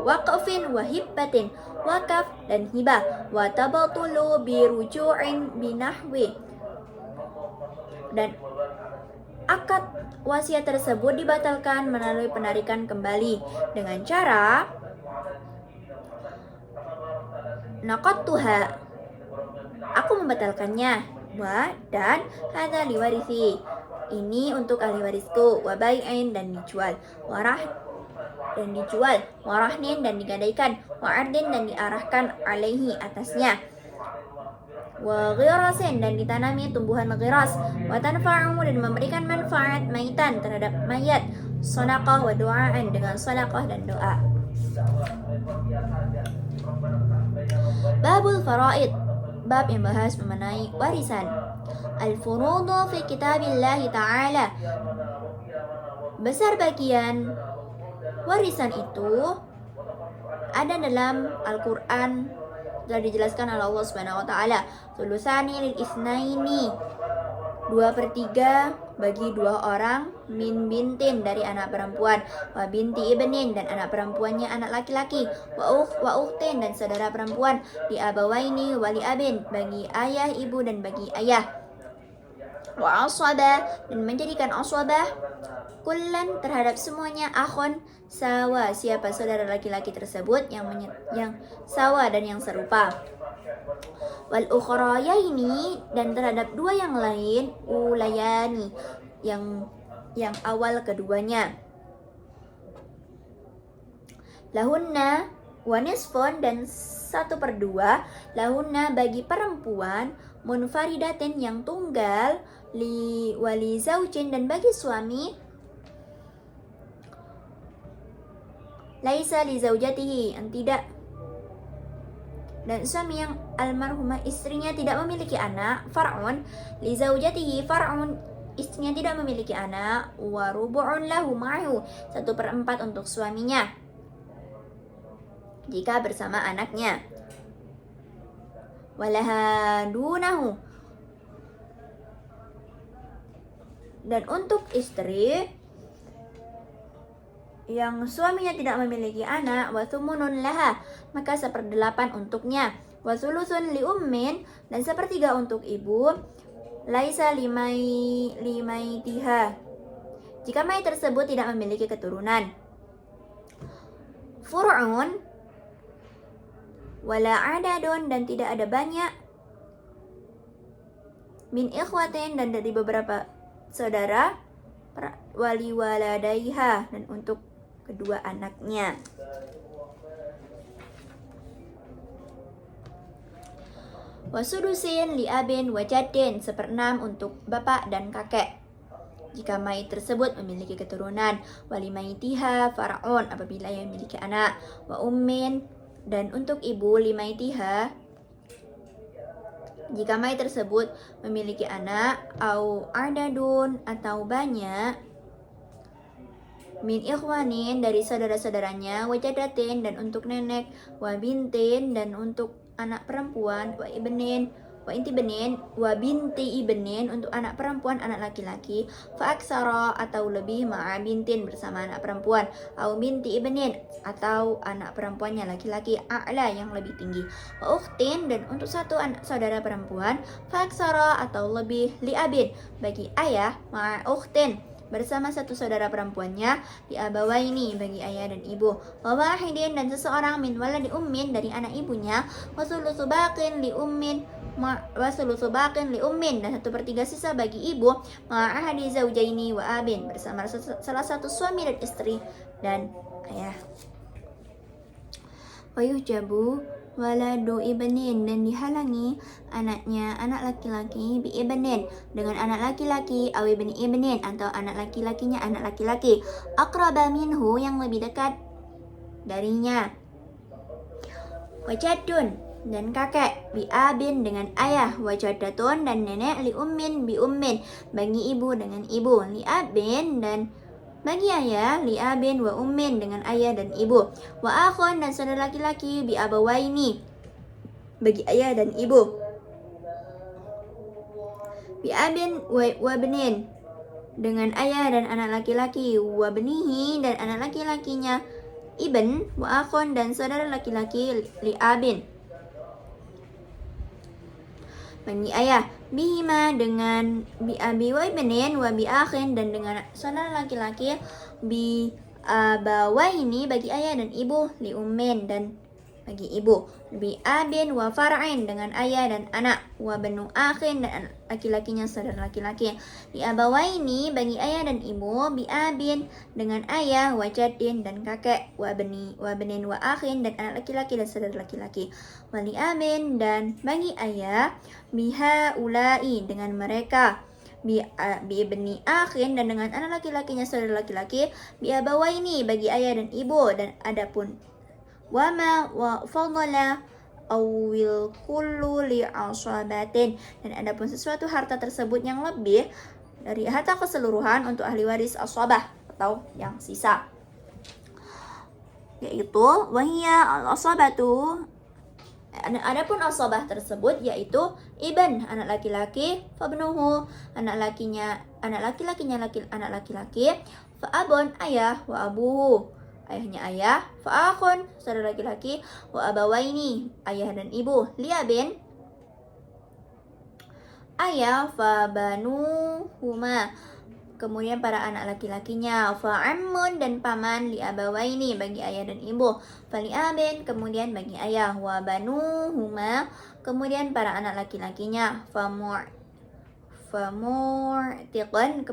S1: waqafin wa hibbatin, wakaf dan hibah. Wa tabatulu biruju'in binahwi, dan akad wasiat tersebut dibatalkan melalui penarikan kembali dengan cara naqattuha, aku membatalkannya. Wa, dan hadza liwarisi, ini untuk ahli warisku. Wa bai'in, dan dijual. Warahnin, dan digadaikan. Wa ardin, dan diarahkan alaihi, atasnya. Wa ghirasin, dan ditanami tumbuhan ghiras. Wa tanfa'u, dan memberikan manfaat, maitan, terhadap mayat. Sadaqah wa du'aan, dengan sadaqah dan doa. Babul faraid, bab yang bahas mengenai warisan. Al-furudu fi kitabillahi ta'ala, besar bagian warisan itu ada dalam Al-Quran, telah dijelaskan oleh Allah Subhanahu wa taala. Sulusani lil isnaini, 2/3 bagi 2 orang, min bintin, dari anak perempuan, wa binti ibnin, dan anak perempuannya anak laki-laki, wa ukhtin, dan saudara perempuan, li abawaini wa li abin, bagi ayah ibu dan bagi ayah, wa asabah, dan menjadikan asabah kullan terhadap semuanya, akhun sawa, siapa saudara laki-laki tersebut yang sawa dan yang serupa. Wal ukhrayaini dan terhadap dua yang lain, ulayani yang awal keduanya. Lahunna wa nisfun dan 1/2 lahunna bagi perempuan, munfaridatin yang tunggal, wali zaujin dan bagi suami, laisa li zaujatihi yang tidak, dan suami yang almarhumah istrinya tidak memiliki anak, far'un li zaujatihi far'un istrinya tidak memiliki anak, wa rubu'un lahu ma'hu 1/4 untuk suaminya jika bersama anaknya. Walaha dunahu dan untuk istri yang suaminya tidak memiliki anak, wa thumunun laha maka 1/8 untuknya, wa thuluthun li ummin dan 1/3 untuk ibu, laisa limaitiha jika mayat tersebut tidak memiliki keturunan. Fur'un wala adadun dan tidak ada banyak, min ikhwatin dan dari beberapa saudara, wali waladaiha dan untuk kedua anaknya. Wasudusin li abin wa jaddin 1/6 untuk bapak dan kakek jika mayit tersebut memiliki keturunan. Wali maitiha far'un apabila ia memiliki anak, wa ummin dan untuk ibu limaitiha jika mayit tersebut memiliki anak, au adadun atau banyak, min ikhwanin dari saudara-saudaranya, wajadatin dan untuk nenek, wa bintin dan untuk anak perempuan, wa ibnin wa inti benin, wa binti ibnin untuk anak perempuan anak laki-laki, fa aksara atau lebih ma'a bintin bersama anak perempuan, au binti ibnin atau anak perempuannya laki-laki, a'la yang lebih tinggi, wa ukhtin dan untuk satu anak saudara perempuan, fa aksara atau lebih li abin bagi ayah, ma'a ukhtin bersama satu saudara perempuannya, di abawaini bagi ayah dan ibu, wa wahidin dan seseorang min waladi ummin dari anak ibunya, wa thulutsu baqin li ummin dan 1/3 sisa bagi ibu, ma'ahadi zaujaini wa abin bersama salah satu suami dan istri dan ayah. Wa yujabu waladu ibnin dan dihalangi anaknya anak laki-laki bi ibnin dengan anak laki-laki, aw ibni ibnin atau anak laki-lakinya anak laki-laki, aqraba minhu yang lebih dekat darinya, wajadun dan kakek bi abin dengan ayah, wajadatun dan nenek, li ummin bi ummin bagi ibu dengan ibu, li abin dan bagi ayah, li abin wa ummin dengan ayah dan ibu, wa akhun dan saudara laki-laki bi abawaini bagi ayah dan ibu, bi abin wa benin dengan ayah dan anak laki-laki, wa benihi dan anak laki-lakinya ibn, wa akhun dan saudara laki-laki li abin bagi ayah, bihima dengan bi abi wa ibnin wa bi akhin dan dengan saudara laki-laki, bi abawaini bagi ayah dan ibu, li ummin dan bagi ibu, bi abin wa far'in dengan ayah dan anak, wa banu akhin dan anak laki-lakinya saudara laki-laki, li abawaini bagi ayah dan ibu, bi abin dengan ayah, wa jaddin dan kakek, wa benin wa akhin dan anak laki-laki dan saudara laki-laki, wa li abin dan bagi ayah, biha ulai dengan mereka, bi ibni akhin dan dengan anak laki-lakinya saudara laki-laki, bi abawaini bagi ayah dan ibu, dan adapun wama wa fadala awil kullu li asabatin dan adapun sesuatu harta tersebut yang lebih dari harta keseluruhan untuk ahli waris asabah atau yang sisa, yaitu wahia al-asabatu. Adapun asabah tersebut yaitu ibn anak laki-laki, fabnuhu anak laki-lakinya anak laki-laki, fa abun ayah, wa abuhu ayahnya ayah, fa akhun saudara laki-laki, wa abawaini ayah dan ibu, liabin ayah, fa banuhuma kemudian para anak laki-lakinya, fa'ammun dan paman li abawaini bagi ayah dan ibu, fali abin kemudian bagi ayah, wa banuhuma kemudian para anak laki-lakinya, famurtiqan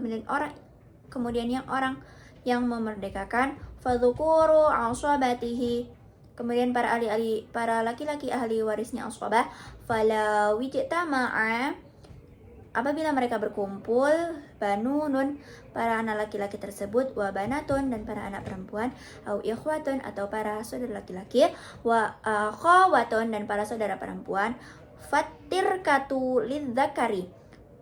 S1: kemudian yang orang yang memerdekakan, fadzukuru asabatihi kemudian para laki-laki ahli warisnya asabah, fala wijtama'a apabila mereka berkumpul, banunun para anak laki-laki tersebut, wa banatun dan para anak perempuan, au ikhwatun atau para saudara laki-laki, wa akhawatun dan para saudara perempuan, fatirkatu lidzakari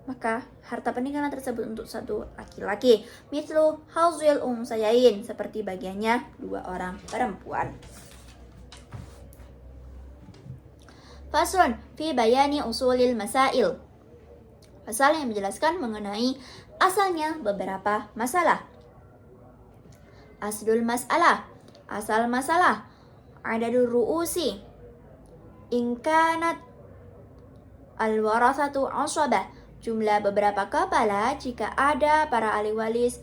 S1: maka harta peninggalan tersebut untuk satu laki-laki, mithlu hauzil sayain seperti bagiannya dua orang perempuan. Faslun fi bayani usulil masail. Pasal yang menjelaskan mengenai asalnya beberapa masalah. Aslul mas'alah, asal masalah. Adadul ru'usi, in kanat al-warathatu asabah, jumlah beberapa kepala jika ada para ahli waris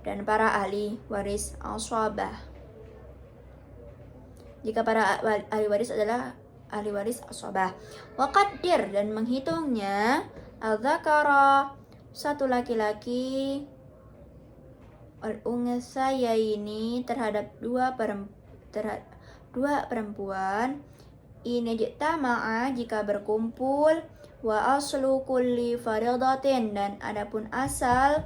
S1: dan para ahli waris asabah. Jika para ahli waris adalah ahli waris asabah. Waqaddir dan menghitungnya al-dzakara satu laki-laki, al-unsayaini terhadap dua perempuan, ini jitama'a jika berkumpul, wa aslu kulli faridatin dan adapun asal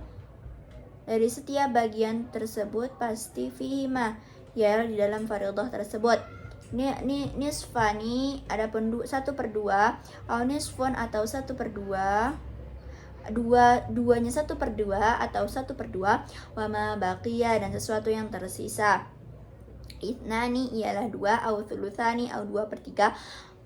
S1: dari setiap bagian tersebut pasti fihima ya di dalam faridah tersebut. Nisfani adapun 1/2, au nisfun atau 1/2, duanya 1/2 atau 1/2, wa ma baqiya dan sesuatu yang tersisa. Itnani ialah 2, au thuluthani au 2/3,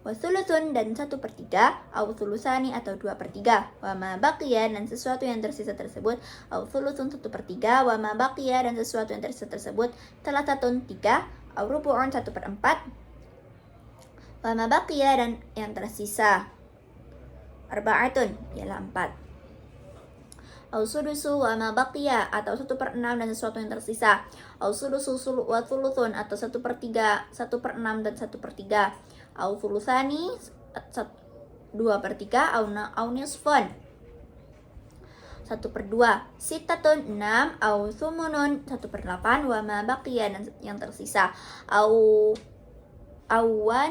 S1: wa thuluthun dan 1/3, au thuluthani atau 2/3, wa ma baqiya dan sesuatu yang tersisa tersebut, au thuluthun 1/3, wa ma baqiya dan sesuatu yang tersisa tersebut, thalathatun 3, au rubu'un 1/4, wa ma baqiya dan yang tersisa, arba'atun ialah 4. Au sudusu wa ma baqiya atau 1/6 dan sesuatu yang tersisa, au sudusu wa thuluthun atau 1/3, 1/6 dan 1/3, au thuluthani 2/3, au nisfun 1/2, sitatun 6, au thumunun 1/8, wa ma baqiya dan yang tersisa, au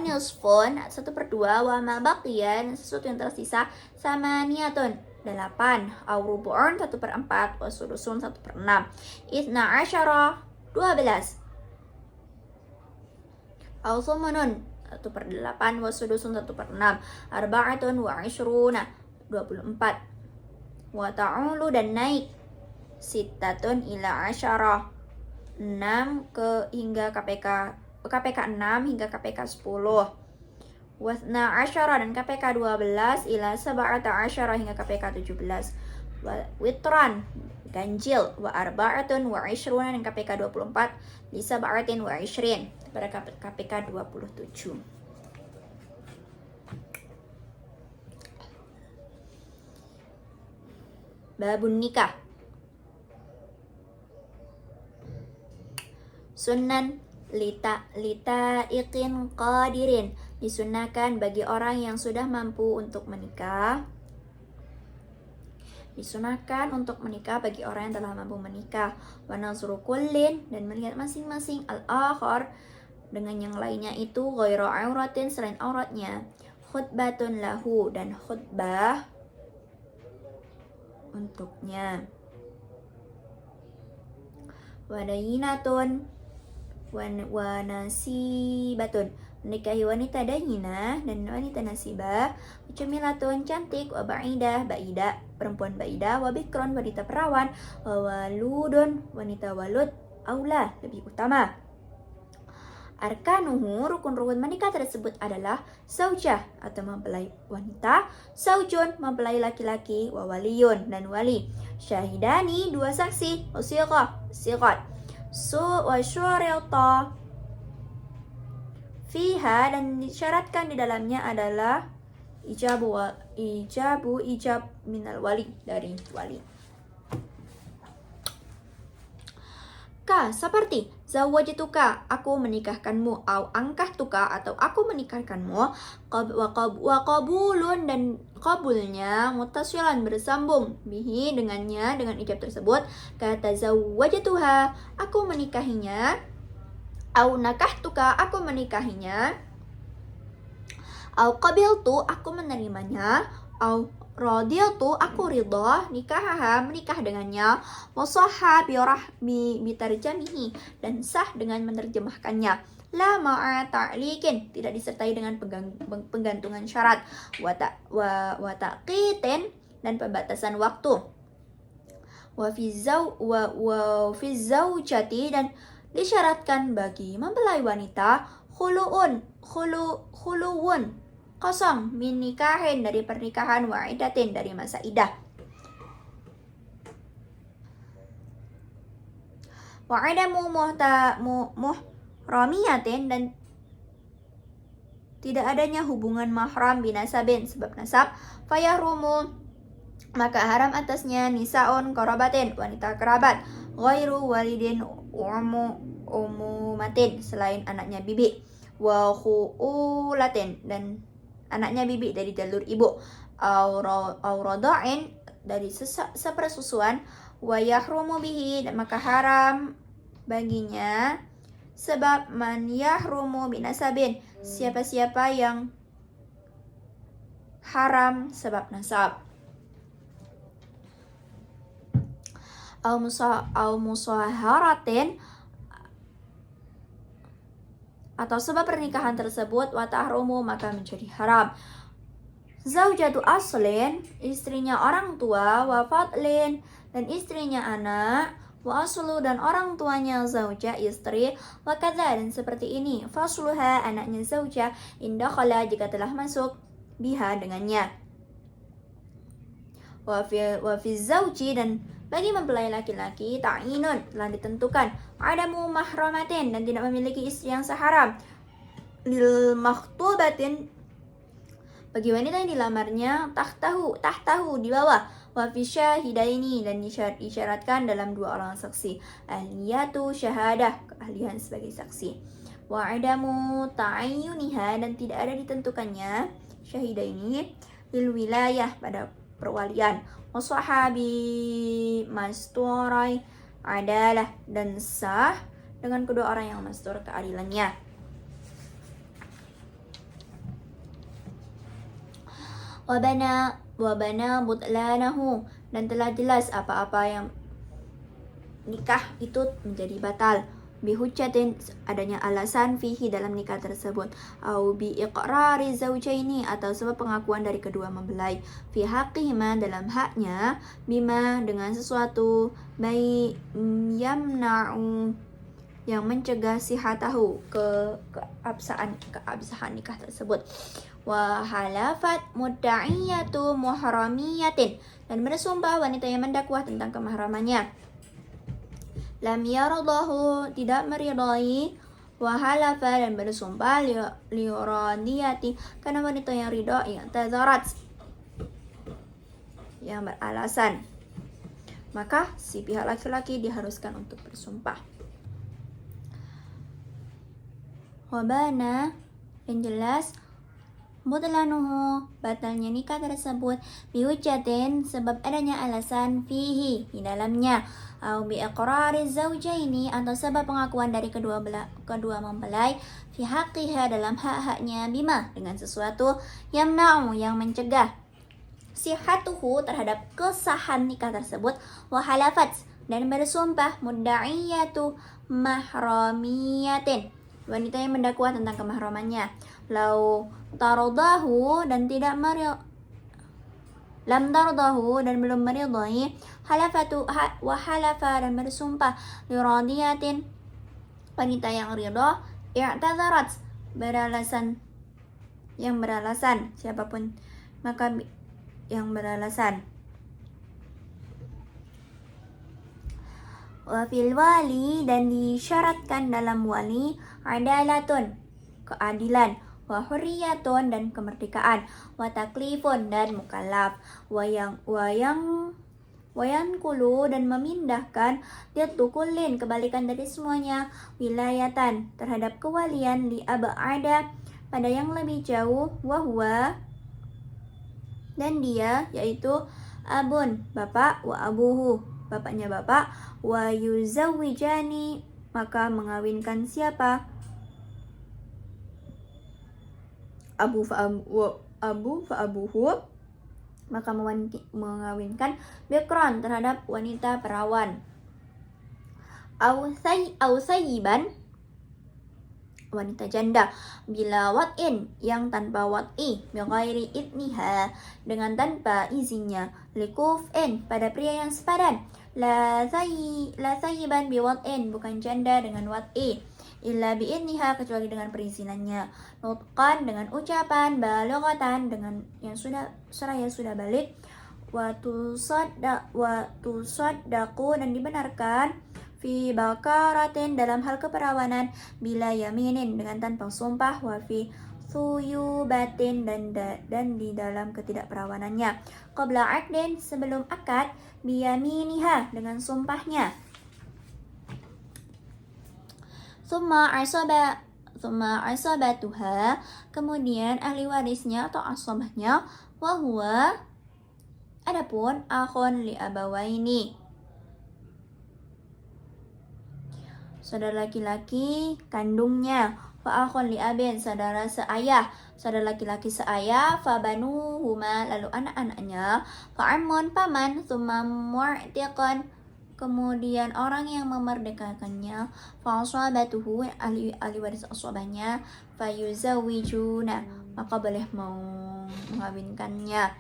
S1: nisfun 1/2, wa ma baqiya dan sesuatu yang tersisa, samaniyatun 8, au rubu'un 1/4, wa sudusun 1/6, ithna asyara 12, au thumunun 1/8, wa sudusun 1/6, arba'atun wa ishruna 24, wa ta'ulu dan naik, sittatun ila asyara 6 hingga KPK 6 hingga KPK 10, wasna asyara dan KPK 12 ila sab'ata asyara hingga KPK 17, witran ganjil, wa arba'atun wa ishruna dan KPK 24 li sab'atin wa ishrin pada KPK 27. Babun nikah. Sunan lita iqin qadirin, disunahkan bagi orang yang sudah mampu untuk menikah. Disunahkan untuk menikah bagi orang yang telah mampu menikah. Wa nazru kullin dan melihat masing-masing al-akhar dengan yang lainnya itu ghairu auratin selain auratnya. Khutbatun lahu dan khutbah untuknya. Wadayinatun wa nasibatun, menikahi wanita dayinah dan wanita nasibah. Jamilatun cantik, wa ba'idah perempuan ba'idah, wa bikron wanita perawan, wa waludun wanita walud, aula lebih utama. Arkanuhu rukun-rukun menikah tersebut adalah zaujah atau mempelai wanita, zaujun mempelai laki-laki, wa waliyun dan wali, syahidani dua saksi, wa siqat, wa syurita fiha dan disyaratkan di dalamnya adalah ijab minal wali dari wali. seperti zawwajtuka, aku menikahkanmu, au angkahtuka, atau aku menikahkanmu. Wa qabulun, dan qabulnya muttasilan, bersambung, bihi, dengannya, dengan ijab tersebut. Kata zawwajtuha, aku menikahinya, au nakahtuka, aku menikahinya, au qabiltu, aku menerimanya, au radiyatu, aku ridha, nikahaha, menikah dengannya, wasahha bitarjamihi, dan sah dengan menerjemahkannya. La ma'a ta'liqin, tidak disertai dengan penggantungan syarat, wa taqitin, dan pembatasan waktu. Wa fi zaujati, dan disyaratkan bagi mempelai wanita, khuluun, kosong, min nikahin, dari pernikahan, wa iddatin, dari masa iddah. Wa adamu muhramiyatin, dan tidak adanya hubungan mahram binasabin, sebab nasab, fayahrumu, maka haram atasnya, nisaun qarabatin, wanita kerabat, ghairu walidin umumatin, selain anaknya bibi, wa khuulatin, dan anaknya bibi dari jalur ibu, au rada'in, dari sepersusuan, wa yahrumu bihi, dan maka haram baginya, sebab man yahrumu binasabin, siapa-siapa yang haram sebab nasab. Au musaharatin, atau sebab pernikahan tersebut, wa tahrumu, maka menjadi haram. Zaujatu aslin, istrinya orang tua, wa fadlin, dan istrinya anak, wa aslu, dan orang tuanya zauja, istri, wa kadza, dan seperti ini, fasluha, anaknya zauja, indakhala, jika telah masuk, biha, dengannya. Wa fi zauji, dan bagi mempelai laki-laki, ta'inun, telah ditentukan, adamu mahramatin, dan tidak memiliki istri yang seharam, lil makhtubatin, bagi wanita yang dilamarnya, tahtahu, di bawah, wa fi syahidaini, dan disyaratkan dalam dua orang saksi, ahliyatu syahadah, keahlian sebagai saksi, wa adamu ta'ayyuniha, dan tidak ada ditentukannya syahidaini, lil wilayah, pada perwalian, wasahabi masturai adalah, dan sah dengan kedua orang yang mastur keadilannya. Wabana butlanahu, dan telah jelas apa-apa yang nikah itu menjadi batal, bihujjatin, adanya alasan, fihi, dalam nikah tersebut, au bi iqrari zaujaini, atau sebab pengakuan dari kedua mempelai, fi haqqihima, dalam haknya, bima, dengan sesuatu, bai yamna'u, yang mencegah sihatahu, keabsahan nikah tersebut, wa halafat mudda'iyatu muhramiyatin, dan bersumpah wanita yang mendakwah tentang kemahramannya, lam yaradahu, tidak meridai, wa halafa, dan bersumpah liuradiyati, karena wanita yang ridha, yang tazarat, yang beralasan, maka si pihak laki-laki diharuskan untuk bersumpah. Wabana, yang jelas, butlanuhu, batalnya nikah tersebut, bihujjatin, sebab adanya alasan, fihi, di dalamnya, au bi iqrari zaujaini, atau sebab pengakuan dari kedua mempelai, fi haqqiha, dalam hak-haknya, bima, dengan sesuatu, yamna'u, yang mencegah, sihatuhu, terhadap kesahan nikah tersebut, wa halafat, dan bersumpah, mudda'iyatu mahramiyatin, wanita yang mendakwah tentang kemahramannya, lau taradahu, dan tidak lam taradahu, dan belum meridai, halafatu wa halafa, dan bersumpah, liradiyatin, wanita yang ridha, i'tazarat, beralasan, siapapun maka yang beralasan. Wa fil wali, dan disyaratkan dalam wali, adalatun, keadilan, wa hurriyatun, dan kemerdekaan, wa taklifun, dan mukallaf, wa wayankulu dan memindahkan kullin kebalikan dari semuanya wilayatan terhadap kewalian li ab'ada pada yang lebih jauh wahwa dan dia yaitu abun bapak wa abuhu bapaknya bapak wa yuzawwijani maka mengawinkan siapa abu fa abuhu maka mengawinkan bikron terhadap wanita perawan au sayyiban wanita janda bila wat'in yang tanpa wat'i bighairi idniha dengan tanpa izinnya likuf'in pada pria yang sepadan la sayyiban bi wat'in bukan janda dengan wat'i illa bi'idniha kecuali dengan perizinannya nutqan dengan ucapan balaghatan dengan yang sudah seraya sudah balik wa tusaddaqu dan dibenarkan fi bakaratin dalam hal keperawanan bila yaminin dengan tanpa sumpah wa fi suyubatin dan di dalam ketidakperawanannya qabla aqdin sebelum akad biyaminiha dengan sumpahnya Summa asabatuha kemudian ahli warisnya atau asabahnya wahwa adapun akhun li abawaini saudara laki-laki kandungnya fa akhun li abin saudara seayah saudara laki-laki seayah fa banuhuma lalu anak-anaknya fa ammun paman summa mu'tiqan kemudian orang yang memerdekakannya fa asabatuhu ahli waris asabahnya fa yuzawijuna maka boleh mengawinkannya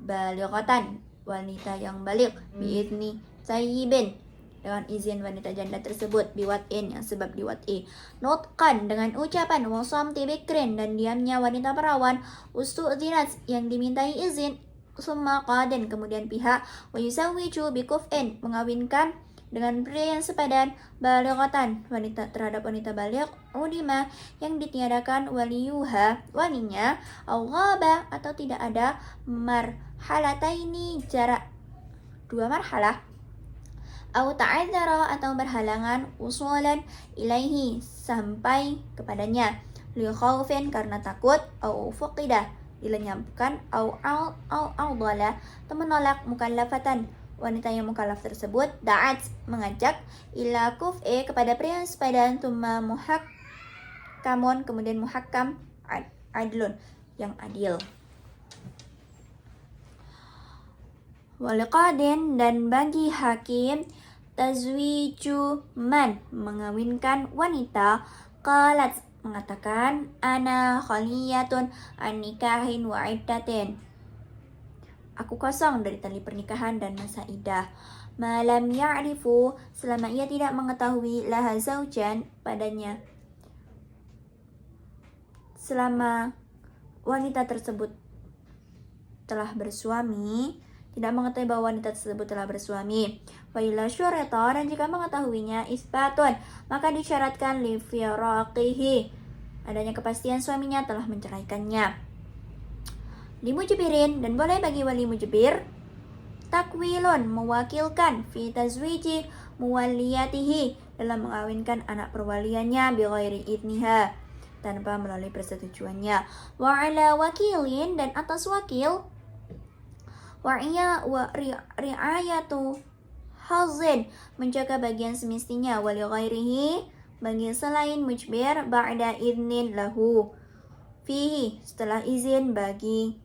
S1: balighatan wanita yang balik biidni sayyibin dengan izin wanita janda tersebut biwat'in yang sebab diwat'i nutqan dengan ucapan wasamti bikrin dan diamnya wanita perawan ustu'dzinat yang dimintai izin summa qadin kemudian pihak wa yusawwiju bikuf'in mengawinkan dengan pria yang sepadan balighatan wanita terhadap wanita baligh ulima yang ditiadakan waliyuha walinya au ghaba atau tidak ada marhalataini jarak dua marhalah au ta'adzara atau berhalangan usulan ilaihi sampai kepadanya li khaufin karena takut au fuqidah dilenyapkan au dala atau menolak mukallafatan wanita yang mukallaf tersebut da'at mengajak ila kuf'i kepada pria yang sepadan thumma muhakkamun kemudian muhakkam adlun yang adil waliqadin dan bagi hakim tazwiju man mengawinkan wanita qalat mengatakan ana khaliyatun an nikahin wa iddatin aku kosong dari tali pernikahan dan masa iddah malam ya'rifu selama ia tidak mengetahui laha zaujan padanya selama wanita tersebut telah bersuami tidak mengetahui bahwa wanita tersebut telah bersuami. Wa ila syurata dan jika mengetahuinya isbatun maka disyaratkan li firaqihi adanya kepastian suaminya telah menceraikannya. Li mujbirin dan boleh bagi wali mujbir takwilun mewakilkan fi tazwiji muwalliyatihi dalam mengawinkan anak perwaliannya bi ghairi idniha tanpa melalui persetujuannya. Wa ala wakilin dan atas wakil wa ri'ayatu hazin menjaga bagian semestinya wali ghairihi bagi selain mujbir ba'da idnin lahu fihi setelah izin bagi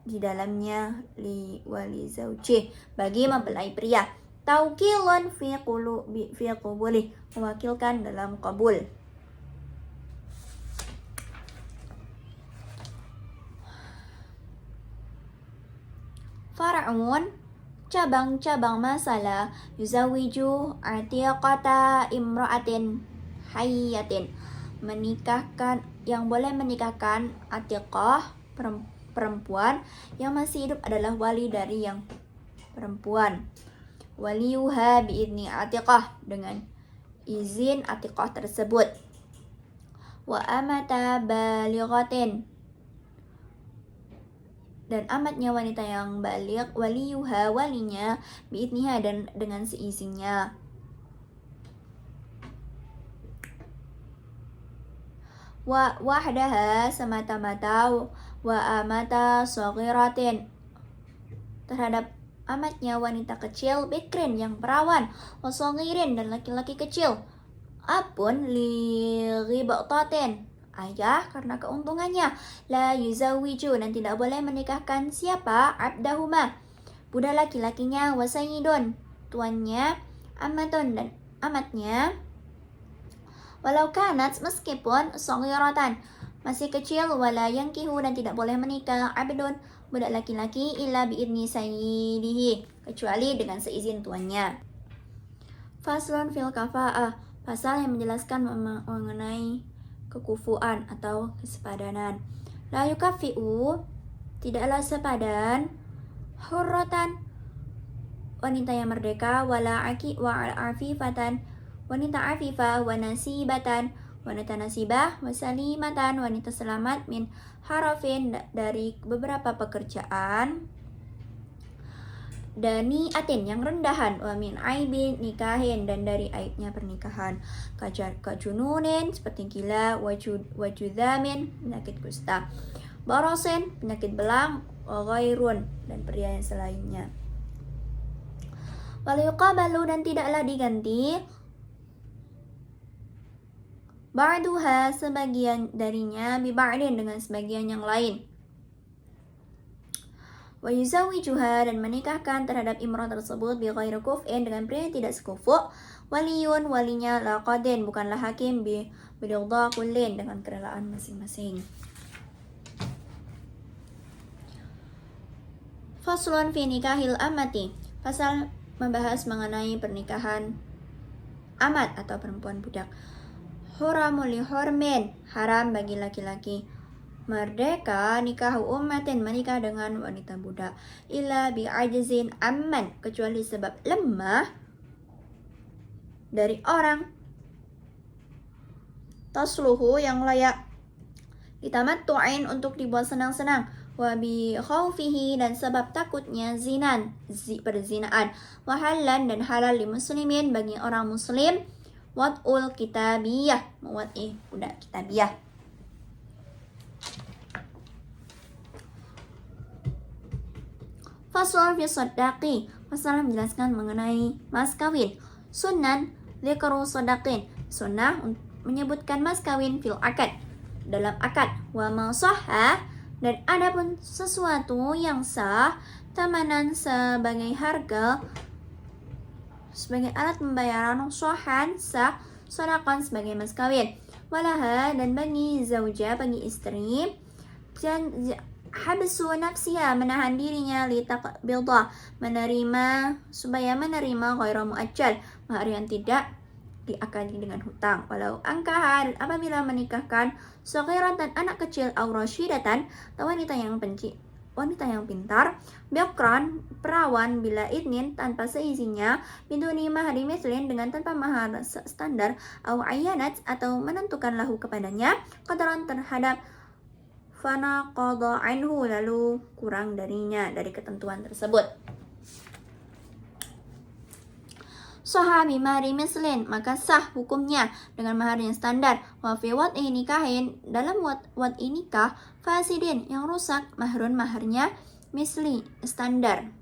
S1: di dalamnya li wali zauji bagi mempelai pria taukilun fi qubuli mewakilkan dalam qabul far'un cabang-cabang masalah yuzawiju atiqata imra'atin hayyatin menikahkan yang boleh menikahkan atiqah perempuan yang masih hidup adalah wali dari yang perempuan waliyuha biidni atiqah dengan izin atiqah tersebut wa amata balighatin dan amatnya wanita yang baligh, waliyuha walinya, biidniha dan dengan seizinnya. Wa wahdaha semata-mata, wa amata saghiratin terhadap amatnya wanita kecil, bikrin yang perawan, wa saghirin dan laki-laki kecil. Apun li ghibtatin ayah karena keuntungannya, la yuzawwiju dan tidak boleh menikahkan siapa abdahuma budak laki-lakinya, wa sayyidun tuannya, amatun dan amatnya, walau kanat meskipun saghiratan masih kecil, wala yankihu dan tidak boleh menikah abdun budak laki-laki illa biidni sayyidihi kecuali dengan seizin tuannya. Faslun fil kafa'ah, pasal yang menjelaskan mengenai kekufuan atau kesepadanan. La yukafi'u tidaklah sepadan hurratan wanita yang merdeka, wala afifatan wanita afifah, wa nasibatan wanita nasibah, wa salimatan wanita selamat, min harafin dari beberapa pekerjaan, dani atin yang rendahan, wa min aibin nikahin dan dari aibnya pernikahan, kajununin seperti gila, wajudhamin penyakit kusta, barosin penyakit belang, wa ghairun dan pria yang selainnya. Waliyuqabalu dan tidaklah diganti ba'duha sebagian darinya biba'din dengan sebagian yang lain. Wa yuzawijuha dan menikahkan terhadap imrah tersebut bi ghairi kuf'in dengan pria yang tidak sekufu, waliyun walinya la qadin bukanlah hakim bi ridha kullin dengan kerelaan masing-masing. Faslun fi nikahil amati, pasal membahas mengenai pernikahan amat atau perempuan budak. Huramul li hurmin, haram bagi laki-laki merdeka nikahu ummatin menikah dengan wanita budak, illa bi ajzin amman kecuali sebab lemah dari orang tasluhu yang layak ditamattu'in untuk dibuat senang-senang, wa bi khaufihi dan sebab takutnya perzinaan, wa halan dan halal li muslimin bagi orang muslim, wat'ul kitabiyah wat'i budak kitabiyah. Faslun fi sadaqi, pasal menjelaskan mengenai mas kawin. Sunan dzikru sadaqin, sunnah menyebutkan mas kawin fil akad dalam akad, wa ma sahha dan adapun sesuatu yang sah, tamanan sebagai harga, sebagai alat pembayaran, sohan sah, sodakan sebagai mas kawin, walaha dan bagi zauja bagi istri, dan habsu nafsiha menahan dirinya li taqbidah menerima supaya menerima ghairu muajjal mahar yang tidak diakadi dengan hutang, walau angkaha dan apabila menikahkan saghiratan anak kecil, aw rasyidatan atau wanita yang pintar, biakran perawan bila idnin tanpa seizinnya, biduni mahari mislin dengan tanpa mahar standar, aw ayyanat atau menentukan lahu kepadanya qadaran terhadap fana qada anhu lalu kurang darinya dari ketentuan tersebut. Sahha bi mahari mislin maka sah hukumnya dengan mahar yang standar, wa fi wad'i nikahin dalam wad'i nikah fasidin yang rusak mahrun maharnya misli standar.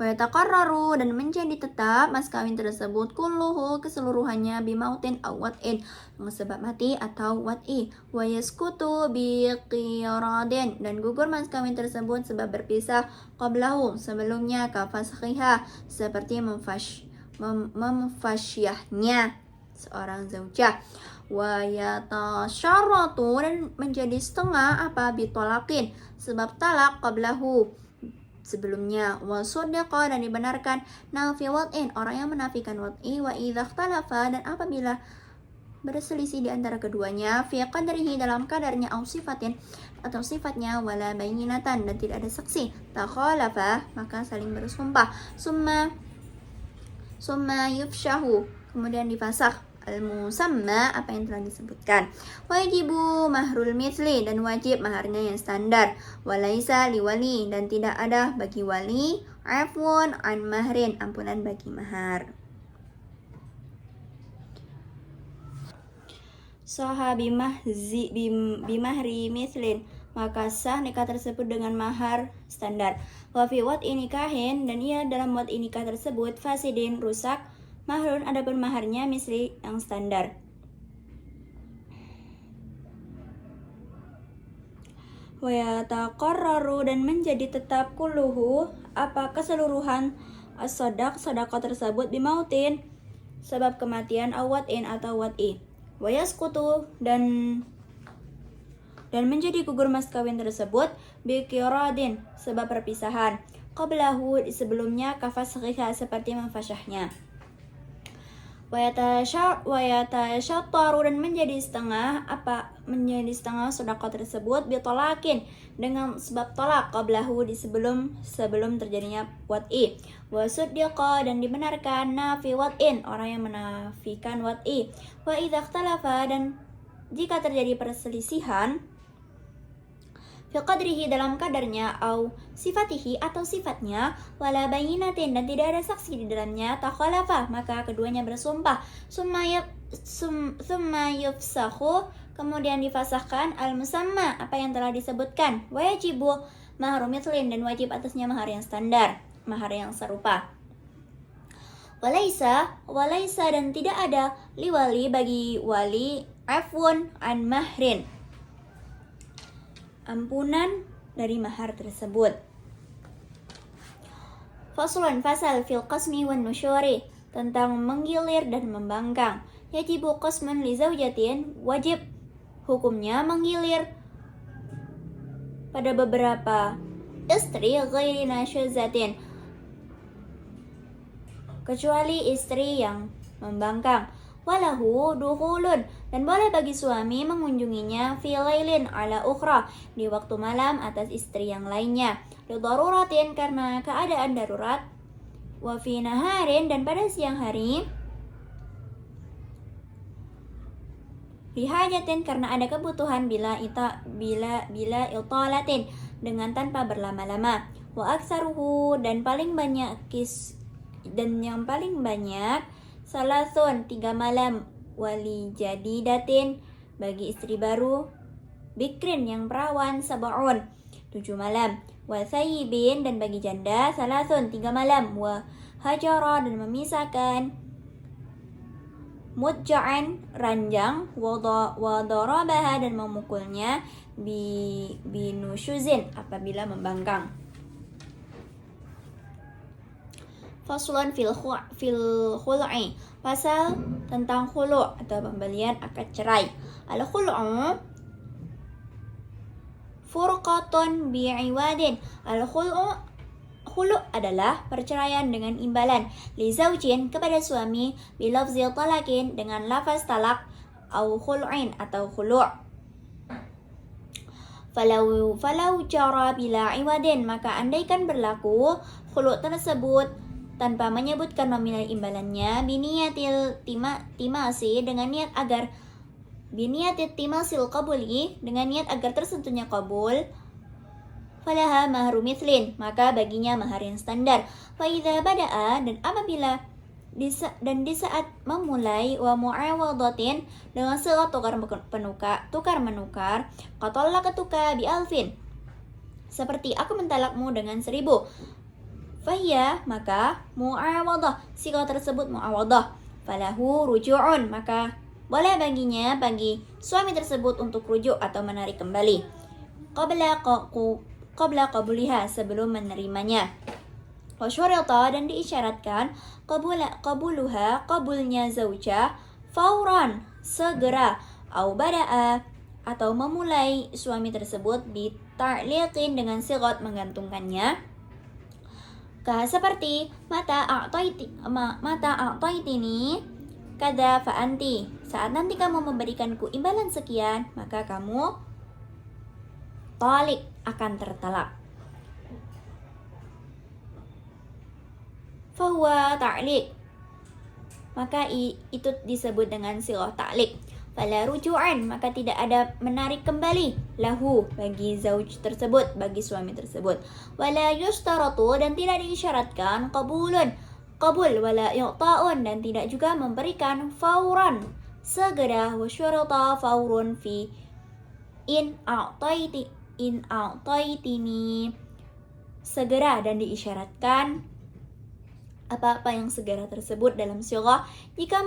S1: Wa yataqarraru dan menjadi tetap mas kawin tersebut kulluhu keseluruhannya bimautin aw wat'in dengan sebab mati atau wat'i, wa yaskutu bi qiradin dan gugur mas kawin tersebut sebab berpisah qablahu sebelumnya, ka fashiha seperti memfasyahnya seorang zaujah, wa yatasyarratu dan menjadi setengah apa bitolaqin sebab talak qablahu sebelumnya, wa soddaqa dan dibenarkan nafi wat'in orang yang menafikan wat'i, wa idza ikhtalafa dan apabila berselisih di antara keduanya, fi qadrihi dalam kadarnya, au sifatin atau sifatnya, wala bayyinatan dan tidak ada saksi, takhalafa maka saling bersumpah, summa yufshahu kemudian difasakh, al-musamma, apa yang telah disebutkan. Wajibu mahrul mithli, dan wajib maharnya yang standar. Walaisa liwali, dan tidak ada bagi wali. Afwan an mahrin, ampunan bagi mahar. Saha bimahri mithlin, maka sah nikah tersebut dengan mahar standar. Wa fi wat'i nikahin, dan ia dalam wat'i nikah tersebut fasidin, rusak, mahrun, adapun maharnya misli, yang standar. Wa yataqarraru, dan menjadi tetap kulluhu, apa keseluruhan as-sadaqah tersebut bimautin, sebab kematian awat'in atau wat'i. Wa yasqutu, dan menjadi gugur mas kawin tersebut biqiradin, sebab perpisahan, qablahu, sebelumnya, kafashiha, seperti memfasyahnya. Wa yatasyattaru, dan menjadi setengah sedekah tersebut bitolakin, dengan sebab tolak, qablahu, sebelum terjadinya wat'i. Wa suddiqa, dan dibenarkan nafi wat'in, orang yang menafikan wat'i. Wa idza ikhtalafa, dan jika terjadi perselisihan fi qadrihi, dalam kadarnya, au sifatihi, atau sifatnya, wala bayinatin, dan tidak ada saksi di dalamnya, takhalafa, maka keduanya bersumpah. Summa yufsahu, kemudian difasahkan al-musamma, apa yang telah disebutkan. Wajibu mahru mithlin, dan wajib atasnya mahar yang standar, mahar yang serupa. Walaisa, dan tidak ada liwali, bagi wali, afwan an mahrin, ampunan dari mahar tersebut. Faslun, fasal fil qasmi wan nusyuri, tentang menggilir dan membangkang. Yajibu qasman li zawjatin, wajib hukumnya menggilir pada beberapa istri, ghairi nasyazatin, kecuali istri yang membangkang. Walahu dukhulun, dan boleh bagi suami mengunjunginya fi lailin ala ukhra, di waktu malam atas istri yang lainnya, lidaruratin, karena keadaan darurat, wa fi naharin, dan pada siang hari, lihajatin, karena ada kebutuhan, bila italatin, dengan tanpa berlama-lama. Wa aksaruhu, dan yang paling banyak, salasun, 3 malam, wali jadidatin, bagi istri baru, bikrin, yang perawan, sab'un, 7 malam, wa sayyibin, dan bagi janda, salasun, 3 malam, wa hajara, dan memisahkan, mudja'an, ranjang, wa darabaha, dan memukulnya, binusyuzin, apabila membangkang. Faslun fil khul'i, pasal tentang khulu' atau pembelian akad cerai. Al khul'u furqatun bi'iwadin. Al khulu' adalah perceraian dengan imbalan, li zaujin, kepada suami, bilafzi talakin, dengan lafaz talak, au khul'in, atau khulu'. Falau jara bila iwadin, maka andaikan berlaku khulu' tersebut tanpa menyebutkan nominal imbalannya, biniyatil timasi, dengan niat agar qabuli, dengan niat agar tersentuhnya qabul, falaha mahru mithlin, maka baginya mahar yang standar. Fa idza bada'a, dan apabila di saat memulai, wa mu'awadatin, dengan sigat tukar menukar, qatallaqtuka bi alfin, seperti aku mentalakmu dengan 1000. Fahiyya, maka mu'awadah, sigat tersebut mu'awadah. Falahu ruju'un, maka boleh bagi suami tersebut untuk rujuk atau menarik kembali, qabla qabuliha, sebelum menerimanya. Wa syurita, dan diisyaratkan, qabuluha, qabulnya zauja, fauran, segera, au bada'a, atau memulai suami tersebut, bita'liqin, dengan sigat menggantungkannya, seperti mata a'taitini kada fa'anti, saat nanti kamu memberikanku imbalan sekian, maka kamu talik, akan tertalak. Fahuwa ta'liq, maka itu disebut dengan sighah ta'liq. Fala ruju'an, maka tidak ada menarik kembali lahu bagi zauj tersebut, bagi suami tersebut. Wala yustaratu, dan tidak diisyaratkan qabulun, qabul, wala yu'ta'un, dan tidak juga memberikan fauran, segera, wa syurata faurun fi in a'taitini, segera, dan diisyaratkan apa-apa yang segera tersebut dalam sighah jika